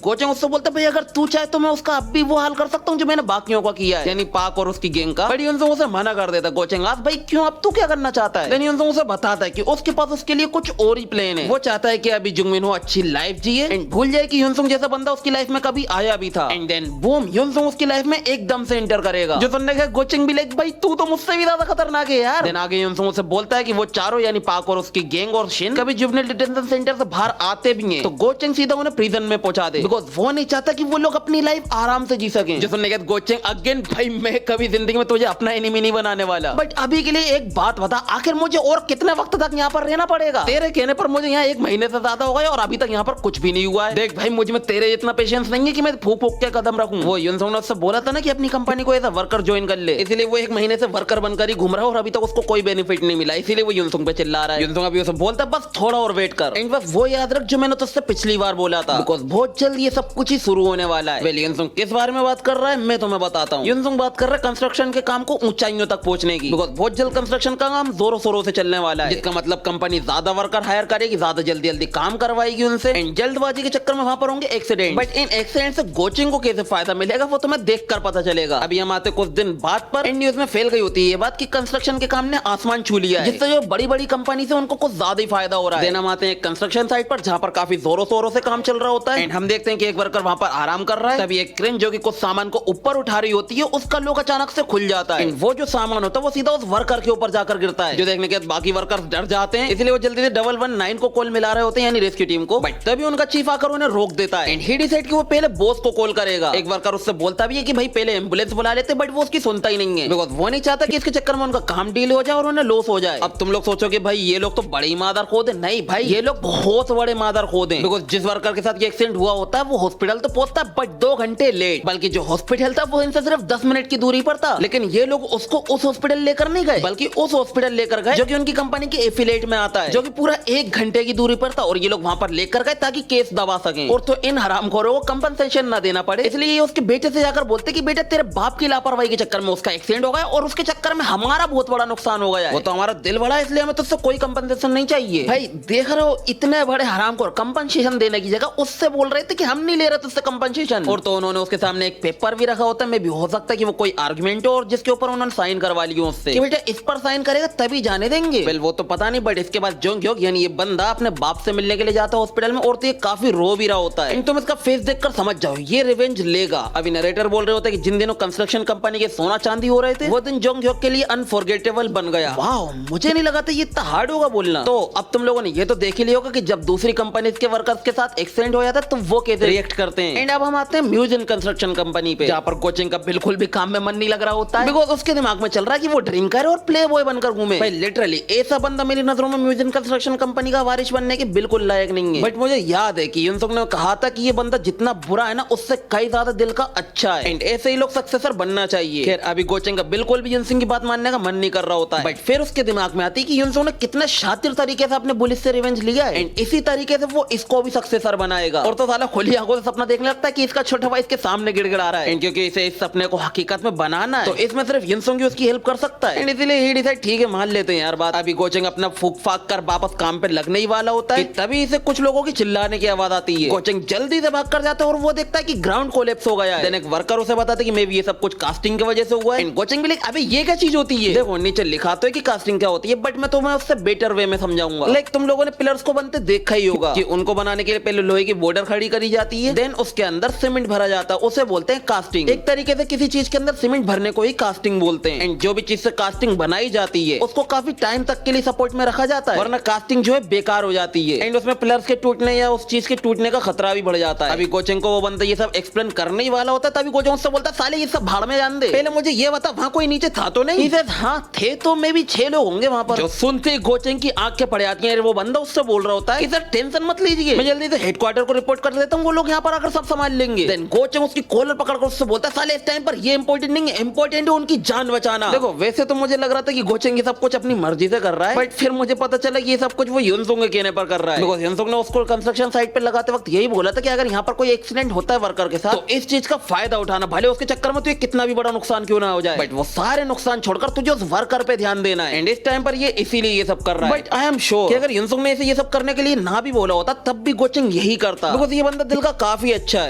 गोचेंग उससे बोलता है भाई अगर तू चाहे तो मैं उसका अब भी वो हाल कर सकता हूँ जो मैंने बाकियों का किया है, यानी पाक और उसकी गैंग का। बट युनसुंग उसे मना कर देता। गोचेंग आज भाई क्यों, अब तू क्या करना चाहता है। युनसुंग उसे बताता है कि उसके पास उसके लिए कुछ और ही प्लान है। वो चाहता है कि अभी जुंगमिन हो अच्छी लाइफ जिए एंड भूल जाए कि युनसुंग जैसा बंदा उसकी लाइफ में कभी आया भी था। एंड देन बूम, युनसुंग उसकी लाइफ में एकदम से एंटर करेगा, जो सुनने का गोचेंग भी लाइक भाई तू तो मुझसे भी ज्यादा खतरनाक है यार। देन आगे युनसुंग उसे बोलता है कि वो चारों यानी पाक और उसकी गैंग और शिन कभी जुवेनाइल डिटेंशन सेंटर से बाहर आते भी हैं तो गोचेंग सीधा उन्हें प्रिजन में पहुंचा दे, बिकॉज़ वो नहीं चाहता कि वो लोग अपनी लाइफ आराम से जी सकें। जो सुनने के बाद गोचेंग अगेन भाई मैं कभी जिंदगी में तुझे अपना एनिमी नहीं बनाने वाला, बट अभी के लिए एक बात बता, आखिर मुझे और कितने वक्त तक यहाँ पर रहना पड़ेगा। तेरे कहने पर मुझे यहाँ 1 महीने से ज्यादा हो गए और अभी तक यहाँ पर कुछ भी नहीं हुआ है। देख भाई मुझ में तेरे इतना पेशेंस नहीं है कि मैं फूक फूक के कदम रखूं। वो युनसोंग ने उससे बोला था ना कि अपनी कंपनी को एज वर्कर ज्वाइन कर ले, इसलिए वो 1 महीने से वर्कर बनकर ही घूम रहा है और अभी तक उसको कोई बेनिफिट नहीं मिला, इसीलिए वो युनसोंग पे चिल्ला रहा है। युनसोंग अभी उसे बोलता है बस थोड़ा और वेट कर, एंड बस वो याद रख जो मैंने तुझसे पिछली बार बोला था, बिकॉज बहुत जल्द ये सब कुछ ही शुरू होने वाला है। वेल युनसोंग किस बारे में बात कर रहा है मैं तुम्हें बताता हूँ। युनसोंग बात कर रहा है कंस्ट्रक्शन के काम को ऊंचाइयों तक पहुंचने की, बिकॉज बहुत जल्द कंस्ट्रक्शन का काम जोरों शोरों से चलने वाला है, जिसका मतलब कंपनी ज्यादा वर्कर हायर करेगी, ज्यादा जल्दी जल्दी काम करवाएगी उनसे, एंड जल्दबाजी के चक्कर में वहां पर होंगे एक्सीडेंट। बट इन एक्सीडेंट से गोचिंग को कैसे फायदा मिलेगा वो तुम्हें देख कर पता चलेगा। अभी हम आते कुछ दिन बाद पर एंड न्यूज में फैल गई होती है ये बात कि कंस्ट्रक्शन के काम ने आसमान छू लिया है, जिससे जो बड़ी बड़ी कंपनी से उनको कुछ ज्यादा ही फायदा हो रहा है। हम आते हैं कंस्ट्रक्शन साइट पर जहां पर काफी जोरों शोरों से काम चल रहा होता है, एंड हम देखते हैं कि एक वर्कर वहां पर आराम कर रहा है, तभी एक क्रेन जो कि कुछ सामान को ऊपर उठा रही होती है उसका लोग अचानक से खुल जाता है, वो जो सामान होता है वो सीधा उस वर्कर के ऊपर जाकर गिरता है, जो देखने के बाद बाकी वर्कर्स डर जाते हैं, इसलिए वो जल्दी से 119 को कॉल मिला रहे होते हैं यानी रेस्क्यू टीम को। बट तभी उनका चीफ आकर उन्हें रोक देता है, एंड ही डिसाइड कि वो पहले बॉस को कॉल करेगा। एक वर्कर उससे बोलता भी है कि भाई पहले एम्बुलेंस बुला लेते, बट वो उसकी सुनता ही नहीं है, बिकॉज वो नहीं चाहता कि इसके चक्कर में उनका काम डील हो जाए और उन्हें लॉस हो जाए। अब तुम लोग सोचोगे भाई ये लोग तो बड़े ही मादर खोद है, नहीं भाई ये लोग बहुत बड़े मादर खोद हैं, बिकॉज जिस वर्कर के साथ ये एक्सीडेंट हुआ होता है वो हॉस्पिटल तो पहुंचता है बट 2 घंटे लेट, बल्कि जो हॉस्पिटल था वो इनसे सिर्फ 10 मिनट की दूरी पर था, लेकिन ये लोग उसको उस हॉस्पिटल लेकर नहीं गए बल्कि उस हॉस्पिटल लेकर गए जो कि उनकी कंपनी के एफिलिएट में आता है, जो कि पूरा 1 घंटे की दूरी पर था, और ये लोग वहां पर लेकर गए ताकि केस दबा सकें और तो इन हरामखोरों को कंपनसेशन ना देना पड़े, इसलिए ये उसके बेटे से जाकर बोलते कि बेटा तेरे बाप की लापरवाही के चक्कर में उसका एक्सीडेंट हो गया और उसके चक्कर में हमारा बहुत बड़ा नुकसान हो गया है, वो तो हमारा दिल बड़ा है इसलिए हमें तुझसे कोई कंपनसेशन नहीं चाहिए। भाई देख रहे हो इतने बड़े हरामखोर कंपनसेशन देने की जगह उससे बोल रहे थे कि हम नहीं ले रहे तुझसे कंपनसेशन, और तो उन्होंने उसके सामने एक पेपर भी रखा होता है, मे भी हो सकता है कि वो कोई आर्गुमेंट हो और जिसके ऊपर उन्होंने साइन करवा लिया उससे कि बेटा इस पर साइन करेगा तभी जाने देंगे। वेल वो तो पता नहीं, बट इसके बाद जोंग यानी ये बंदा अपने बाप से मिलने के लिए जाता है हॉस्पिटल में, और तो ये काफी रो भी रहा होता है, तुम इसका फेस देखकर समझ जाओ ये रिवेंज लेगा। अभी नरेटर बोल रहे होते हैं कि जिन दिनों कंस्ट्रक्शन कंपनी के सोना चांदी हो रहे थे वो दिन जोंग के लिए अनफॉरगेटेबल बन गया। वाह मुझे नहीं लगा था ये इतना हार्ड होगा बोलना। तो अब तुम लोगों ने ये तो देख ही लिया होगा कि जब दूसरी कंपनी के वर्कर्स के साथ एक्सीडेंट हो जाता है तो वो कैसे रिएक्ट करते हैं। एंड अब हम आते हैं म्यूजियम कंस्ट्रक्शन कंपनी पे, जहाँ पर कोचिंग का बिल्कुल भी काम में मन नहीं लग रहा होता है, बिकॉज उसके दिमाग में चल रहा है कि वो ड्रिंकर और प्ले बॉय बनकर घूमे। भाई लिटरली ऐसा बंदा मेरी नजरों में म्यूजियम कंस्ट्रक्शन कंपनी का वारिश बनने के बिल्कुल लायक नहीं है। बट मुझे याद है कि युनसुंग ने कहा था कि ये बंदा जितना बुरा है ना उससे कई ज्यादा दिल का अच्छा है, एंड ऐसे ही लोग सक्सेसर बनना चाहिए। खैर अभी कोचिंग का बिल्कुल भी युनसुंग की बात मानने का मन नहीं कर रहा होता है, बट फिर उसके दिमाग में आती है कि युनसुंग ने कितने शातिर तरीके से अपने बुलिस से रिवेंज लिया है, एंड इसी तरीके से वो इसको भी सक्सेसर बनाएगा। और तो साला खुली आंखों से सपना देखने लगता है कि इसका छोटा भाई इसके सामने गिड़गिड़ा रहा है, एंड क्योंकि इसे इस सपने को हकीकत में बनाना है तो इसमें सिर्फ युनसुंग ही उसकी हेल्प कर सकता है, एंड इसलिए ही डिसाइड ठीक है मान लेते हैं यार बात। अभी कोचिंग अपना फूक फाक कर वापस काम पे लगने ही वाला होता है, तभी इसे कुछ लोगों की चिल्लाने की आवाज आती है। कोचिंग जल्दी से भाग कर जाता है और वो देखता है कि ग्राउंड कोलैप्स हो गया है। देन एक वर्कर उसे बताता है कि मे भी ये सब कुछ कास्टिंग की वजह से हुआ है। कोचिंग भी लाइक अबे ये क्या चीज होती है, देखो नीचे लिखा तो है कि कास्टिंग क्या होती है, बट मैं तुम्हें उससे बेटर वे में समझाऊंगा। लाइक तुम लोगों ने पिलर्स को बनते देखा ही होगा कि उनको बनाने के लिए पहले लोहे की बॉर्डर खड़ी करी जाती है, देन उसके अंदर सीमेंट भरा जाता है, उसे बोलते हैं कास्टिंग। एक तरीके से किसी चीज के अंदर सीमेंट भरने को ही कास्टिंग बोलते हैं, एंड जो भी चीज से कास्टिंग बनाई जाती है उसको काफी टाइम तक के लिए सपोर्ट में रखा जाता है, वरना कास्टिंग जो है बेकार हो जाती है, एंड उसमें पिलर्स के टूटने या उस चीज के टूटने का खतरा भी बढ़ जाता है। अभी कोचिंग को वो बंदा ये सब एक्सप्लेन करने ही वाला होता है, तभी कोचिंग उससे बोलता है साले ये सब भाड़ में जान दे, पहले मुझे ये बता वहाँ कोई नीचे था तो नहीं। हाँ थे तो मे भी 6 लोग होंगे वहाँ पर। जो सुनते ही कोचिंग की आंख के पड़े आती है, वो बंदा उससे बोल रहा होता है कि सर टेंशन मत लीजिए, मैं जल्दी से हेडक्वार्टर को रिपोर्ट कर देता हूँ, वो लोग यहाँ पर आकर सब संभाल लेंगे। देन कोचिंग उसकी कॉलर पकड़कर उससे बोलता है साले इस टाइम पर ये इंपॉर्टेंट नहीं है, इंपॉर्टेंट है उनकी जान बचाना। देखो वैसे तो मुझे लग रहा था कि कोचिंग ये सब कुछ अपनी मर्जी से कर रहा है, बट फिर मुझे पता चला कि ये सब कुछ वो युनसुंग के कहने पर कर रहा है, बिकॉज़ युनसुंग ने उसको कंस्ट्रक्शन साइट पर लगाते वक्त यही बोला था कि अगर यहाँ पर कोई एक्सीडेंट होता है वर्कर के साथ तो इस चीज का फायदा उठाना, भले उसके चक्कर में तो ये कितना भी बड़ा नुकसान क्यों ना हो जाए, बट वो सारे नुकसान छोड़कर तुझे उस वर्कर पे ध्यान देना है, एंड इस टाइम पर ये इसीलिए ये सब कर रहा है। बट आई एम श्योर कि अगर युनसुंग ने इसे ये सब करने के लिए ना भी बोला होता तब भी कोचिंग यही करता, बिकॉज़ ये बंदा दिल का काफी अच्छा है।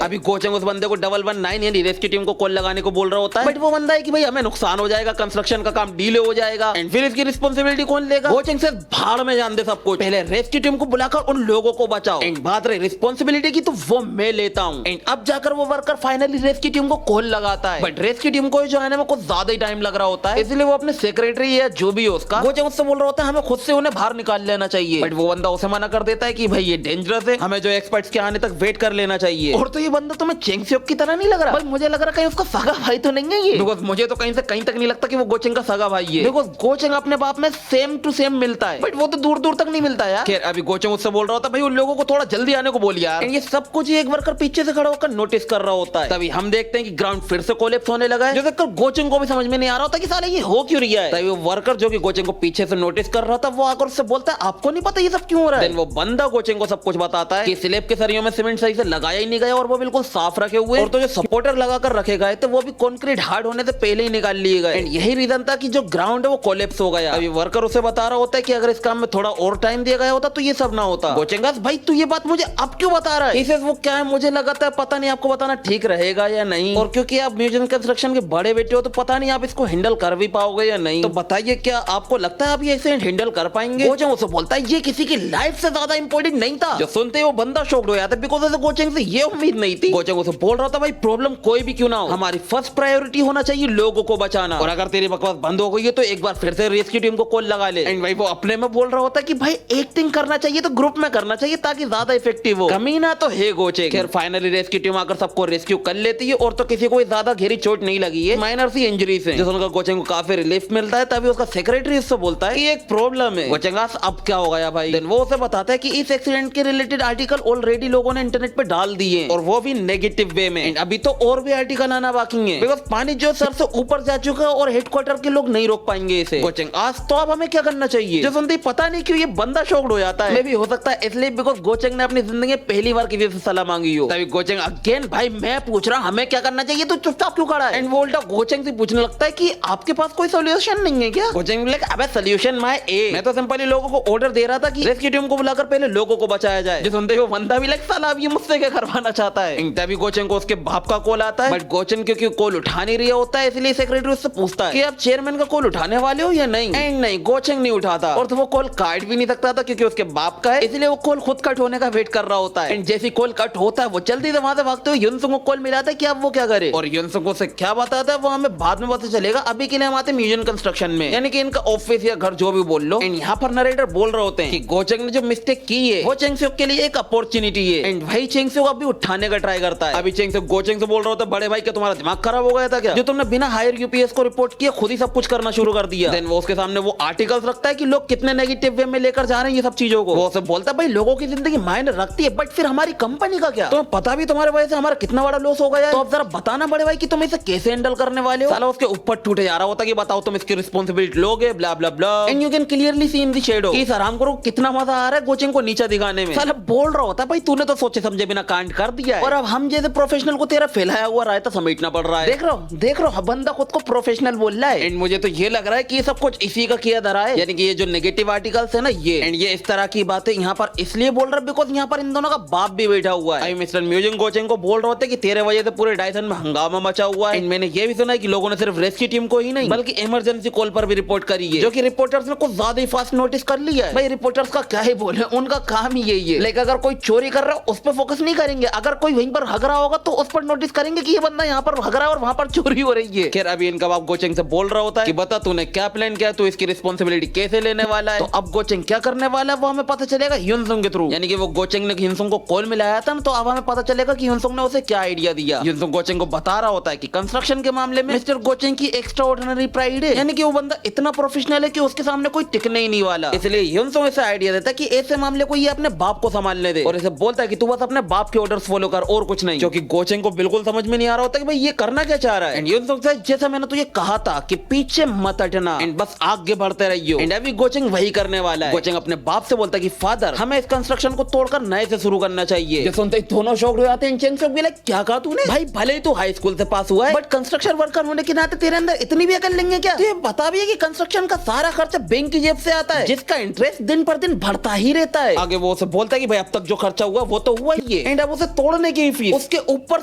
अभी कोचिंग उस बंदे को 119 यानी रेस्क्यू टीम को कॉल लगाने को बोल रहा होता है, बट वो बंदा है कि भाई हमें नुकसान हो जाएगा, कंस्ट्रक्शन का काम डिले हो जाएगा, एंड फिर इसकी रिस्पांसिबिलिटी कौन लेगा। कोचिंग से भाड़ में जान दे सब कुछ, पहले रेस्क्यू टीम को बुलाकर उन लोगों को बचाओ, एंड बात रही रिस्पांसिबिलिटी की तो वो मैं लेता हूँ। एंड अब जाकर वो वर्कर फाइनली रेस्क्यू टीम को कॉल लगाता है, बट रेस्क्यू टीम को जो आने में कुछ ज्यादा ही टाइम लग रहा होता है, इसलिए वो अपने सेक्रेटरी या जो भी हो उसका कोचिंग उससे बोल रहा होता है हमें खुद से उन्हें बाहर निकाल लेना चाहिए, बट वो बंदा उसे मना कर देता है कि भाई ये डेंजरस है, हमें जो एक्सपर्ट्स के आने तक वेट कर लेना चाहिए। और तो ये बंदा तुम्हें चेंग सियोक की तरह नहीं लग रहा, भाई मुझे लग रहा कहीं उसका सगा भाई तो नहीं है ये, बिकॉज़ मुझे तो कहीं से कहीं तक नहीं लगता कि वो कोचिंग का सगा भाई है, बिकॉज़ कोचिंग अपने बाप में सेम टू सेम मिलता है, बट वो तो दूर दूर तक नहीं मिलता यार। खैर अभी कोचिंग उससे बोल रहा होता भाई उन लोगों को थोड़ा जल्दी आने को बोल यार, And ये सब कुछ ही एक वर्कर पीछे से खड़ा होकर नोटिस कर रहा होता है। तभी हम देखते हैं कि ग्राउंड फिर से कोलैप्स होने लगा है, जो देखकर गोचिंग को भी समझ में नहीं आ रहा होता कि साले ये हो क्यों रहा है। तभी वो वर्कर जो कि गोचिंग को पीछे से नोटिस कर रहा था, वो आकर उससे बोलता है आपको नहीं पता ये सब क्यों हो रहा है। वो बंदा गोचिंग को सब कुछ बताता है कि स्लैब के सरियों में सीमेंट सही से लगाया ही नहीं गया और वो बिल्कुल साफ रखे हुए, और तो जो सपोर्टर लगाकर रखे गए थे वो भी कंक्रीट हार्ड होने से पहले ही निकाल लिए गए। एंड यही रीजन था कि जो ग्राउंड है वो कोलैप्स हो गया। अभी वर्कर उसे बता रहा होता है कि अगर इस काम में थोड़ा और टाइम दिया गया होता तो ये सब ना होता। गोचेंगास भाई तू ये बात मुझे अब क्यों बता रहा है? इसे वो क्या है मुझे लगाता है पता नहीं आपको बताना ठीक रहेगा या नहीं, और क्योंकि आप म्यूजियम कंस्ट्रक्शन के बड़े बेटे हो तो पता नहीं आप इसको हैंडल कर भी पाओगे या नहीं। तो बताइए क्या आपको लगता है आप ये ऐसे हैंडल कर पाएंगे? गोचेंग उसे बोलता है ये किसी की लाइफ से ज्यादा इंपॉर्टेंट नहीं था। जो सुनते वो बंदा शॉक्ड हो जाता है, बिकॉज़ गोचेंग से ये उम्मीद नहीं थी। गोचेंग उसे बोल रहा था भाई प्रॉब्लम कोई भी क्यों ना हो, हमारी फर्स्ट प्रायोरिटी होना चाहिए लोगों को बचाना, और अगर तेरी बकवास बंद हो गई है तो एक बार फिर से रेस्क्यू टीम को कॉल लगा ले। एंड भाई वो अपने में बोल रहा होता है कि भाई एक थिंग करना चाहिए तो ग्रुप में करना चाहिए ताकि ज्यादा इफेक्टिव हो। कमीना तो है गोचेंग। खैर फाइनली रेस्क्यू टीम आकर सबको रेस्क्यू कर लेती है, और तो किसी को ज्यादा गहरी चोट नहीं लगी है, माइनर सी इंजरीज है, जिससे गोचेंग को काफी रिलीफ मिलता है। तभी उसका सेक्रेटरी उससे बोलता है कि एक प्रॉब्लम है। गोचेंगास अब क्या हो गया भाई? देन वो उसे बताता है कि इस एक्सीडेंट के रिलेटेड आर्टिकल ऑलरेडी लोगों ने इंटरनेट पे डाल दिए, और वो भी नेगेटिव वे में। एंड अभी तो और भी आर्टिकल आना बाकी है, बिकॉज़ पानी जो सर से ऊपर जा चुका है और हेडक्वार्टर के लोग नहीं रोक पाएंगे इसे। गोचेंगास तो अब हमें क्या करना चाहिए? जो सुनते ही पता नहीं क्यों ये बंदा शॉक्ड हो जाता है। मे भी हो सकता है इसलिए बिकॉज़ गोचेंग ने अपनी जिंदगी में पहली बार किसी से सलाह मांगी हो। तभी गोचेंग अगेन भाई मैं पूछ रहा हमें क्या करना चाहिए, तो चुपचाप क्यों खड़ा है? एंड वो उल्टा गोचेंग से पूछने लगता है कि आपके पास कोई सॉल्यूशन नहीं है क्या? गोचेंग बोले अबे सॉल्यूशन माय ए, मैं तो सिंपली लोगों को ऑर्डर दे रहा था कि रेस्क्यू टीम को बुलाकर पहले लोगों को बचाया जाए। जो सुनते ही वो बंदा भी लगता है अब ये मुझसे क्या करवाना चाहता है। तभी गोचेंग को उसके बाप का कॉल आता है, बट गोचेंग क्योंकि कॉल उठा नहीं रहा होता है, इसलिए सेक्रेटरी उससे पूछता है कि आप चेयरमैन का कॉल उठाने वाले हो या नहीं। एंड नहीं गोचेंग नहीं उठाता, और तो वो कॉल काट भी नहीं सकता था क्योंकि उसके बाप का है, इसलिए वो कॉल खुद कट होने का वेट कर रहा होता है। एंड जैसे कॉल कट होता है वो जल्दी से वहां से भागते हुए युनसुंग को कॉल मिलाता है कि अब वो क्या करे, और युनसुंग से क्या बताता है वो हमें बाद में पता चलेगा। अभी के लिए हम आते हैं म्यूजियम कंस्ट्रक्शन में, यानी कि इनका ऑफिस या घर जो भी बोल लो। एंड यहाँ पर नरेटर बोल रहे होते हैं कि गोचेंग ने जो मिस्टेक की है वो चेंगसेक के लिए एक अपॉर्चुनिटी है, एंड भाई चेंगसेक को अभी उठाने का ट्राई करता है। अभी चेंगसेक गोचेंग से बोल रहा होता है बड़े भाई क्या तुम्हारा दिमाग खराब हो गया था क्या, जो तुमने बिना हायर यूपीएस को रिपोर्ट किए खुद ही सब कुछ करना शुरू कर दिया। देन वो उसके सामने वो आर्टिकल्स रखता है कि लोग कितने नेगेटिव वे में लेकर जा रहे हैं ये सब चीजों को। वो सब बोलता है भाई लोगों की जिंदगी मायने रखती है, बट फिर हमारी कंपनी का क्या? तुम्हें पता भी तुम्हारे वजह से हमारा कितना बड़ा लॉस हो गया है, तो अब जरा बताना बड़े भाई कि तुम इसे कैसे हैंडल करने वाले हो। साला उसके ऊपर टूटे जा रहा होता कि बताओ तुम इसकी रिस्पांसिबिलिटी लोगे, blah blah blah. And you can clearly see in the shadow कि इस आराम को कितना मजा आ रहा है गोचेंग को नीचे दिखाने में। साला बोल रहा होता भाई तूने तो सोचे समझे बिना कांड कर दिया है, और अब हम जैसे प्रोफेशनल को तेरा फैलाया हुआ रायता समेटना पड़ रहा है। देख रहा हूँ बंदा खुद को प्रोफेशनल बोल रहा है। एंड मुझे तो ये लग रहा है कि ये सब कुछ इसी का किया धरा है, यानी कि ये जो नेगेटिव आर्टिकल्स है ना ये, एंड ये इस तरह की बातें यहाँ पर इसलिए बोल रहा है बिकॉज यहाँ पर इन दोनों का बाप भी बैठा हुआ है। मिस्टर म्यूजियम गोचेंग को बोल रहे होते कि तेरे वजह से पूरे डायसन में हंगामा मचा हुआ है। मैंने ये भी सुना है कि लोगों ने सिर्फ रेस्क्यू टीम को ही नहीं बल्कि इमरजेंसी कॉल पर भी रिपोर्ट करी है, जो कि रिपोर्टर्स ने कुछ ज्यादा ही फास्ट नोटिस कर लिया है। भाई रिपोर्टर्स का क्या ही बोले, उनका काम ही यही है। लेकिन अगर कोई चोरी कर रहा है उस पर फोकस नहीं करेंगे, अगर कोई वहीं पर हग रहा होगा तो उस पर नोटिस करेंगे कि ये बंदा यहाँ पर हग रहा है और वहां पर चोरी हो रही है। खैर अभी इनका बाप गोचेंग से बोल रहा होता है कि बता तूने क्या प्लान किया, तू इसकी रिस्पांसिबिलिटी कैसे लेने वाला है। तो अब गोचेंग क्या करने वाला है वो हमें पता चलेगा युनसुंग के थ्रू, यानी कि वो गोचेंग ने युनसुंग को कॉल मिलाया था ना, तो अब हमें पता चलेगा कि युनसुंग ने उसे क्या आइडिया दिया। युनसुंग गोचेंग को बता रहा होता है कि कंस्ट्रक्शन के मामले में मिस्टर गोचेंग की एक्स्ट्राऑर्डिनरी प्राइड है, यानी कि वो बंदा इतना प्रोफेशनल है कि उसके सामने कोई टिकने ही नहीं वाला। इसलिए युनसुंग इसे आइडिया देता है कि ऐसे मामले को ये अपने बाप को संभालने दे, और इसे बोलता है कि तू बस अपने बाप के ऑर्डर्स फॉलो कर और कुछ नहीं, जो कि गोचेंग को बिल्कुल समझ में नहीं आ रहा होता कि भाई ये करना क्या चाह रहा है। एंड युनसुंग से जैसा मैंने तुझे कहा था कि पीछे मत हटना एंड बस आगे बढ़ते रहियो, एंड अभी गोचेंग वही करने वाला है। गोचेंग अपने बाप से बोलता है कि फादर हमें इस कंस्ट्रक्शन को तोड़कर नए से शुरू करना चाहिए। जो सुनते ही दोनों शॉक्ड हो जाते हैं। चेंगसेक भी लाइक क्या कहा तूने? भाई भले ही तू हाई स्कूल से पास हुआ है बट कंस्ट्रक्शन वर्कर होने के नाते तेरे अंदर इतनी भी अकल नहीं है क्या? तुझे बता भी है कि कंस्ट्रक्शन का सारा खर्चा बैंक की जेब से आता है, जिसका इंटरेस्ट दिन पर दिन बढ़ता ही रहता है। आगे वो उसे बोलता है कि भाई अब तक जो खर्चा हुआ वो तो हुआ ही है, एंड अब उसे तोड़ने की फीस, उसके ऊपर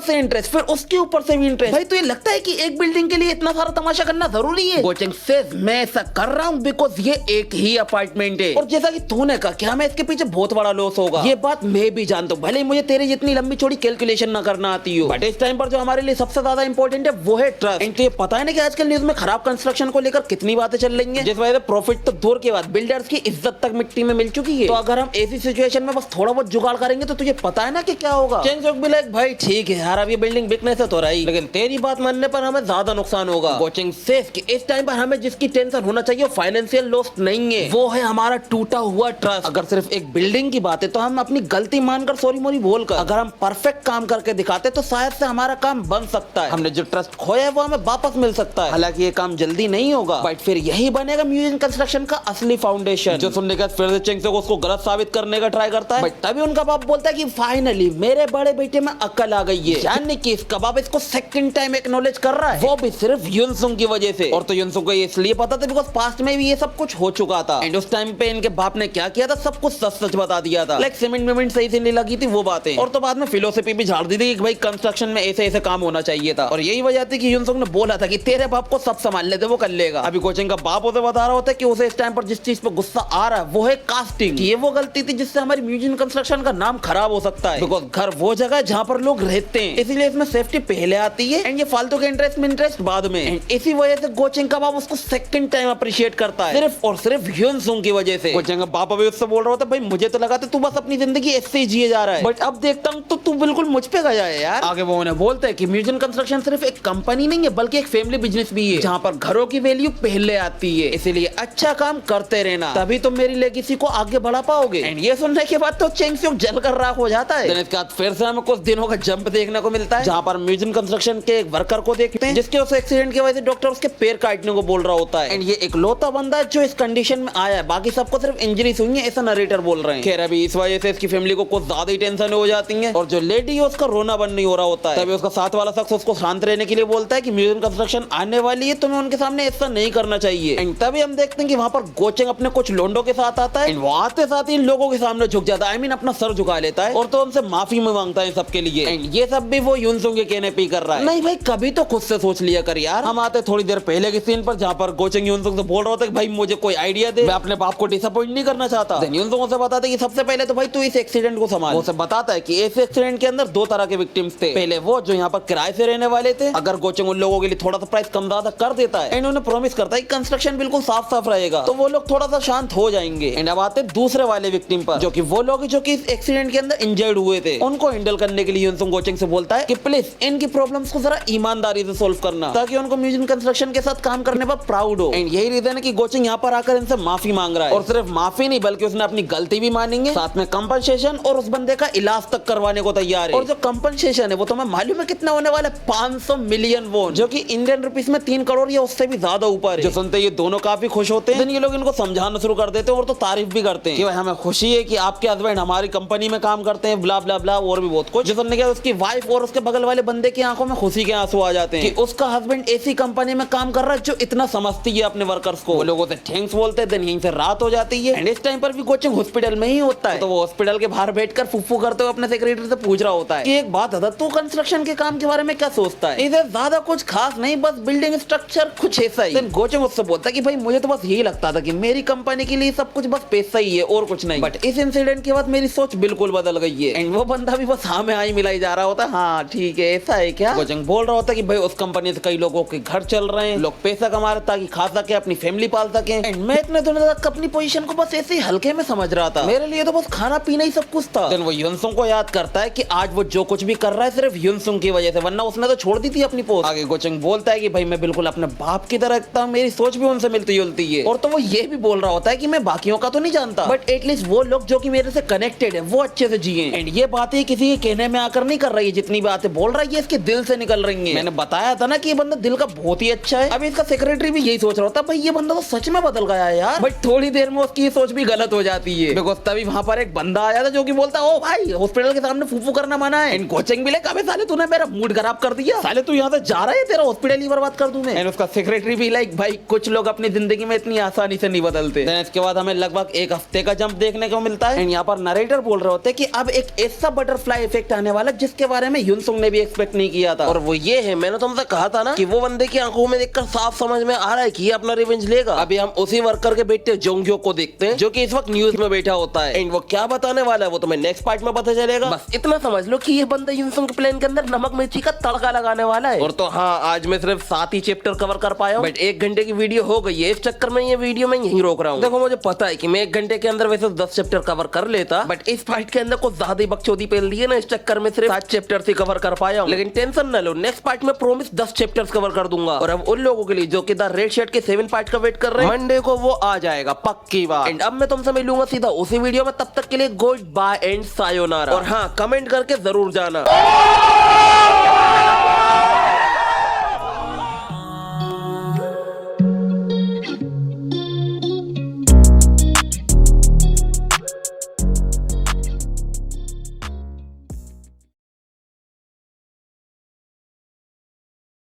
से इंटरेस्ट, फिर उसके ऊपर से भी इंटरेस्ट। भाई तुझे लगता है कि एक बिल्डिंग के लिए इतना सारा तमाशा करना जरूरी है? गोचेंग सेज मैं ऐसा कर रहा हूँ बिकॉज ये एक ही अपार्टमेंट है, और जैसा कि तूने कहा क्या मैं इसके पीछे बहुत बड़ा लॉस होगा, ये बात मैं भी जानता हूँ, भले ही मुझे तेरी जितनी लंबी चौड़ी कैलकुलेशन न करना आती हो, बट इस टाइम पर जो हमारे लिए सबसे ज्यादा इंपॉर्टेंट है वो है ट्रस्ट। एंड तुझे पता है ना कि आजकल न्यूज में खराब कंस्ट्रक्शन को लेकर कितनी बातें चल रही हैं, जिस वजह से प्रॉफिट तो दूर के बाद बिल्डर्स की इज्जत तक मिट्टी में मिल चुकी है। तो अगर हम ऐसी सिचुएशन में बस थोड़ा बहुत जुगाड़ करेंगे तो तुझे पता है ना कि क्या होगा। चेंगसेक भी लाइक भाई ठीक है यार अब ये बिल्डिंग बिकने से तो रही, लेकिन तेरी बात मानने पर हमें ज्यादा नुकसान होगा। गोचेंग सेज कि इस टाइम पर हमें जिसकी टेंशन होना चाहिए फाइनेंशियल लॉस नहीं है, वो है हमारा टूटा हुआ ट्रस्ट। अगर सिर्फ एक बिल्डिंग की बात है तो हम अपनी गलती मान बनकर सॉरी मोरी बोलकर अगर हम परफेक्ट काम करके दिखाते तो शायद से हमारा काम बन सकता है। हमने जो ट्रस्ट खोया है वो हमें वापस मिल सकता है। हालांकि ये काम जल्दी नहीं होगा, बट फिर यही बनेगा म्यूजियम कंस्ट्रक्शन का असली फाउंडेशन। जो सुनने के बाद फिर से चेंगसो को उसको गलत साबित करने का ट्राई करता है, बट तभी उनका बाप बोलता है कि फाइनली मेरे बड़े बेटे में अक्ल आ गई है, यानी कि इसका बाप इसको सेकंड टाइम एक्नॉलेज कर रहा है, वो भी सिर्फ युनसुंग की वजह से। और तो युनसुंग को ये इसलिए पता था बिकॉज़ पास्ट में भी ये सब कुछ हो चुका था। एंड उस टाइम पे इनके बाप ने क्या किया था, सब कुछ सच सच बता दिया था। लाइक सीमेंट वेमेंट सही से नहीं लगी थी वो बातें, और तो बाद में फिलोसफी भी झाड़ दी थी कि भाई कंस्ट्रक्शन में ऐसे ऐसे काम होना चाहिए था। और यही वजह थी कि युनसुंग ने बोला था कि तेरे बाप को सब संभाल लेते, वो कर लेगा। अभी कोचिंग का बाप उसे बता रहा होता है कि उसे इस टाइम पर जिस चीज पे गुस्सा आ रहा है वो है कास्टिंग। ये वो गलती थी जिससे हमारी म्यूजियम कंस्ट्रक्शन का नाम खराब हो सकता है, बिकॉज़ घर वो जगह है जहाँ पर लोग रहते हैं, इसीलिए इसमें सेफ्टी पहले आती है एंड ये फालतू के इंटरेस्ट में इंटरेस्ट बाद में। एंड इसी वजह से कोचिंग का बाप उसको सेकंड टाइम अप्रिशिएट करता है, सिर्फ और सिर्फ युनसुंग की वजह से। कोचिंग का बाप अभी उससे बोल रहा होता है, भाई मुझे तो लगा था तू बस अपनी जिंदगी ऐसे ही जिए जा रहा है, बट अब देखता हूँ तो तू बिल्कुल मुझ पे गया है यार। आगे वो उन्हें बोलते हैं कि म्यूजियम कंस्ट्रक्शन सिर्फ एक कंपनी नहीं है बल्कि एक फैमिली बिजनेस भी है, जहाँ पर घरों की वैल्यू पहले आती है, इसीलिए अच्छा काम करते रहना, तभी तुम मेरी लेगेसी को आगे बढ़ा पाओगे। एंड ये सुनने के बाद तो चेंगसुक जलकर राख हो जाता है। इसके बाद फिर से हमें कुछ दिनों का जंप देखने को मिलता है, जहाँ पर म्यूजियम कंस्ट्रक्शन के एक वर्कर को देखते हैं जिसके उस एक्सीडेंट की वजह से डॉक्टर उसके पैर काटने को बोल रहा होता है। एंड ये इकलौता बंदा है जो इस कंडीशन में आया है, बाकी सबको सिर्फ इंजरीज हुई है, ऐसा नरेटर बोल रहे हैं। खैर अभी इस वजह से इसकी फैमिली को कुछ ज्यादा ही टेंशन हो जाती है, और जो लेडी है उसका रोना बंद नहीं हो रहा होता है। तभी उसका साथ वाला शख्स उसको शांत रहने के लिए बोलता है कि म्यूजियम कंस्ट्रक्शन आने वाली है, तुम्हें उनके सामने ऐसा नहीं करना चाहिए। एंड तभी हम देखते हैं कि वहाँ पर गोचेंग अपने कुछ लोंडो के साथ आता है, वो आते साथ ही लोगों के सामने झुक जाता है, आई मीन अपना सर झुका लेता है, और तो उनसे माफी में मांगता है सबके लिए। एंड ये सब भी वो युनसुंग के कहने पे कर रहा है। नहीं भाई कभी तो खुद से सोच लिया कर यार। हम आते थोड़ी देर पहले के सीन पर जहाँ पर गोचेंग युनसुंग से बोल रहा होता है कि भाई मुझे कोई आइडिया दे, मैं अपने बाप को डिसअपॉइंट नहीं करना चाहता। युनसुंग उसे बताता है कि सबसे पहले तो भाई तू इस एक्सीडेंट को संभाल। वो उसे बताता है कि इस एक्सीडेंट के अंदर दो तरह के विक्टिम्स थे, पहले वो जो यहाँ पर किराए से रहने वाले थे, अगर गोचेंग उन लोगों के लिए थोड़ा सा प्राइस कम ज्यादा कर देता है एंड उन्हें प्रॉमिस करता है कि कंस्ट्रक्शन बिल्कुल साफ साफ रहेगा, तो वो लोग थोड़ा सा शांत हो जाएंगे। एंड अब आते दूसरे वाले विक्टिम पर, जो कि वो लोग जो कि इस एक्सीडेंट के अंदर इंजर्ड हुए थे, उनको हैंडल करने के लिए युनसुंग गोचेंग से बोलता है कि प्लीज इनकी प्रॉब्लम्स को जरा ईमानदारी से सोल्व करना, ताकि उनको म्यूजियम कंस्ट्रक्शन के साथ काम करने पर प्राउड हो। एंड यही रीजन है कि गोचेंग यहाँ पर आकर इनसे माफी मांग रहा है, और सिर्फ माफी नहीं बल्कि उसने अपनी गलती भी मानेंगे, साथ में कंपनसेशन और उस बंदे का इलाज तक करवाने को तैयार है। और जो कंपनसेशन है वो तुम्हें मालूम है कितना होने वाला है? 500 मिलियन वोन, जो कि इंडियन रुपीस में 3 करोड़ या उससे भी ज्यादा ऊपर है। जो सुनते ये दोनों काफी खुश होते हैं, ये लोग इनको समझाना शुरू कर देते हैं और तो तारीफ भी करते हैं कि भाई हमें खुशी है कि आपके हस्बैंड हमारी कंपनी में काम करते हैं, ब्ला ब्ला ब्ला, और भी बहुत कुछ। जो सुनने के उसकी वाइफ और उसके बगल वाले बंदे की आंखों में खुशी के आंसू आ जाते हैं कि उसका हस्बैंड ऐसी कंपनी में काम कर रहा है जो इतना समझती है अपने वर्कर्स को। वो लोगों से थैंक्स बोलते हैं, देन यहीं से रात हो जाती है। एंड इस टाइम पर भी कोचिंग हॉस्पिटल में ही होता है, तो वो हॉस्पिटल के बाहर बैठकर फुफ्फू करते हुए अपने सेक्रेटरी से पूछ रहा होता है कि एक बात है, तू कंस्ट्रक्शन के काम के बारे में क्या सोचता है? इधर ज्यादा कुछ खास नहीं, बस बिल्डिंग स्ट्रक्चर कुछ ऐसा ही। देन गोचेंग मुझसे बोलता है कि भाई मुझे तो बस यही लगता था कि मेरी कंपनी के लिए सब कुछ बस पैसा ही है और कुछ नहीं, बट इस इंसिडेंट के बाद मेरी सोच बिल्कुल बदल गई है। एंड वो बंदा भी बस हाँ में हाँ ही मिलाई जा रहा होता है, हाँ ठीक है ऐसा है क्या? गोचेंग बोल रहा होता है कि भाई उस कंपनी से कई लोगों के घर चल रहे हैं, लोग पैसा कमा रहे ताकि खा सके, अपनी फैमिली पाल सके। एंड मैं इतने दिनों तक अपनी पोजीशन को बस ऐसे ही हल्के में समझ रहा था, मेरे लिए तो बस खाना पीना ही सब कुछ था। देन वो युनसुंग को याद करता है कि आज वो जो कुछ भी कर रहा है सिर्फ युनसुंग की वजह से, वरना उसने तो छोड़ दी थी अपनी पोस्ट। आगे गोचेंग बोलता है कि भाई मैं बिल्कुल अपने बाप की तरह था, मेरी सोच भी उनसे मिलती जुलती है। और तो वो ये भी बोल रहा होता है कि मैं बाकियों का तो नहीं जानता, बट एटलीस्ट वो लोग जो कि मेरे से कनेक्टेड है वो अच्छे से जिए। एंड ये बातें किसी के कहने में आकर नहीं कर रही है, जितनी बातें बोल रहा है ये इसके दिल से निकल रही है। मैंने बताया था ना कि ये बंदा दिल का बहुत ही अच्छा है। अभी इसका सेक्रेटरी भी यही सोच रहा होता है, भाई ये बंदा तो सच में बदल गया है यार, बट थोड़ी देर में उसकी सोच भी गलत हो जाती है, बिकॉज़ तभी वहां पर एक बंदा आया था जो कि बोलता है ओ भाई हॉस्पिटल के सामने फूफू करना मना है। एंड कोचिंग भी ले, कभी साले तूने मेरा मूड खराब कर दिया, साले तू यहाँ से जा रहा है, तेरा हॉस्पिटल ही बर्बाद कर दूं मैं। एंड उसका सेक्रेटरी भी लाइक भाई कुछ लोग अपनी जिंदगी में इतनी आसानी से नहीं बदलते। इसके बाद हमें लगभग एक हफ्ते का जंप देखने को मिलता है। एंड यहाँ पर नरेटर बोल रहे होते हैं कि अब एक ऐसा बटरफ्लाई इफेक्ट आने वाला जिसके बारे में युनसुंग ने भी एक्सपेक्ट नहीं किया था, और वो ये है, मैंने तुमसे कहा था ना कि वो बंदे की आंखों में देखकर साफ समझ में आ रहा है कि ये अपना रिवेंज लेगा। अभी हम उसी वर्कर के बेटे जोंग्यो को देखते हैं जो कि इस वक्त न्यूज में बैठा होता है। एंड वो क्या बताने वाला है वो तुम्हें नेक्स्ट पार्ट में पता चलेगा। बस इतना समझ लो कि ये बंदा युनसुंग के प्लान के अंदर नमक मिर्ची का तड़का लगाने वाला है। और तो हाँ, आज मैं सिर्फ 7 ही चैप्टर कवर कर पाया हूँ, बट 1 घंटे की वीडियो हो गई है, इस चक्कर में ये वीडियो मैं यहीं रोक रहा हूँ। देखो मुझे पता है कि मैं 1 घंटे के अंदर वैसे 10 चैप्टर कवर कर लेता, बट इस फाइट के अंदर कुछ ज्यादा ही बकचोदी पेल दी है ना, इस चक्कर में सिर्फ 7 चैप्टर ही कवर कर पाया हूँ। लेकिन टेंशन न लो, नेक्स्ट पार्ट में प्रॉमिस 10 चैप्टर्स कवर कर दूंगा। और अब उन लोगों के लिए जो कि द रेड शर्ट के 7 पार्ट का वेट कर रहे हैं, मंडे को वो आ जाएगा पक्की बात। एंड अब मैं तुमसे मिलूंगा सीधा उसी वीडियो में, तब तक के लिए गुड बाय। And sayonara. और हाँ, कमेंट करके जरूर जाना।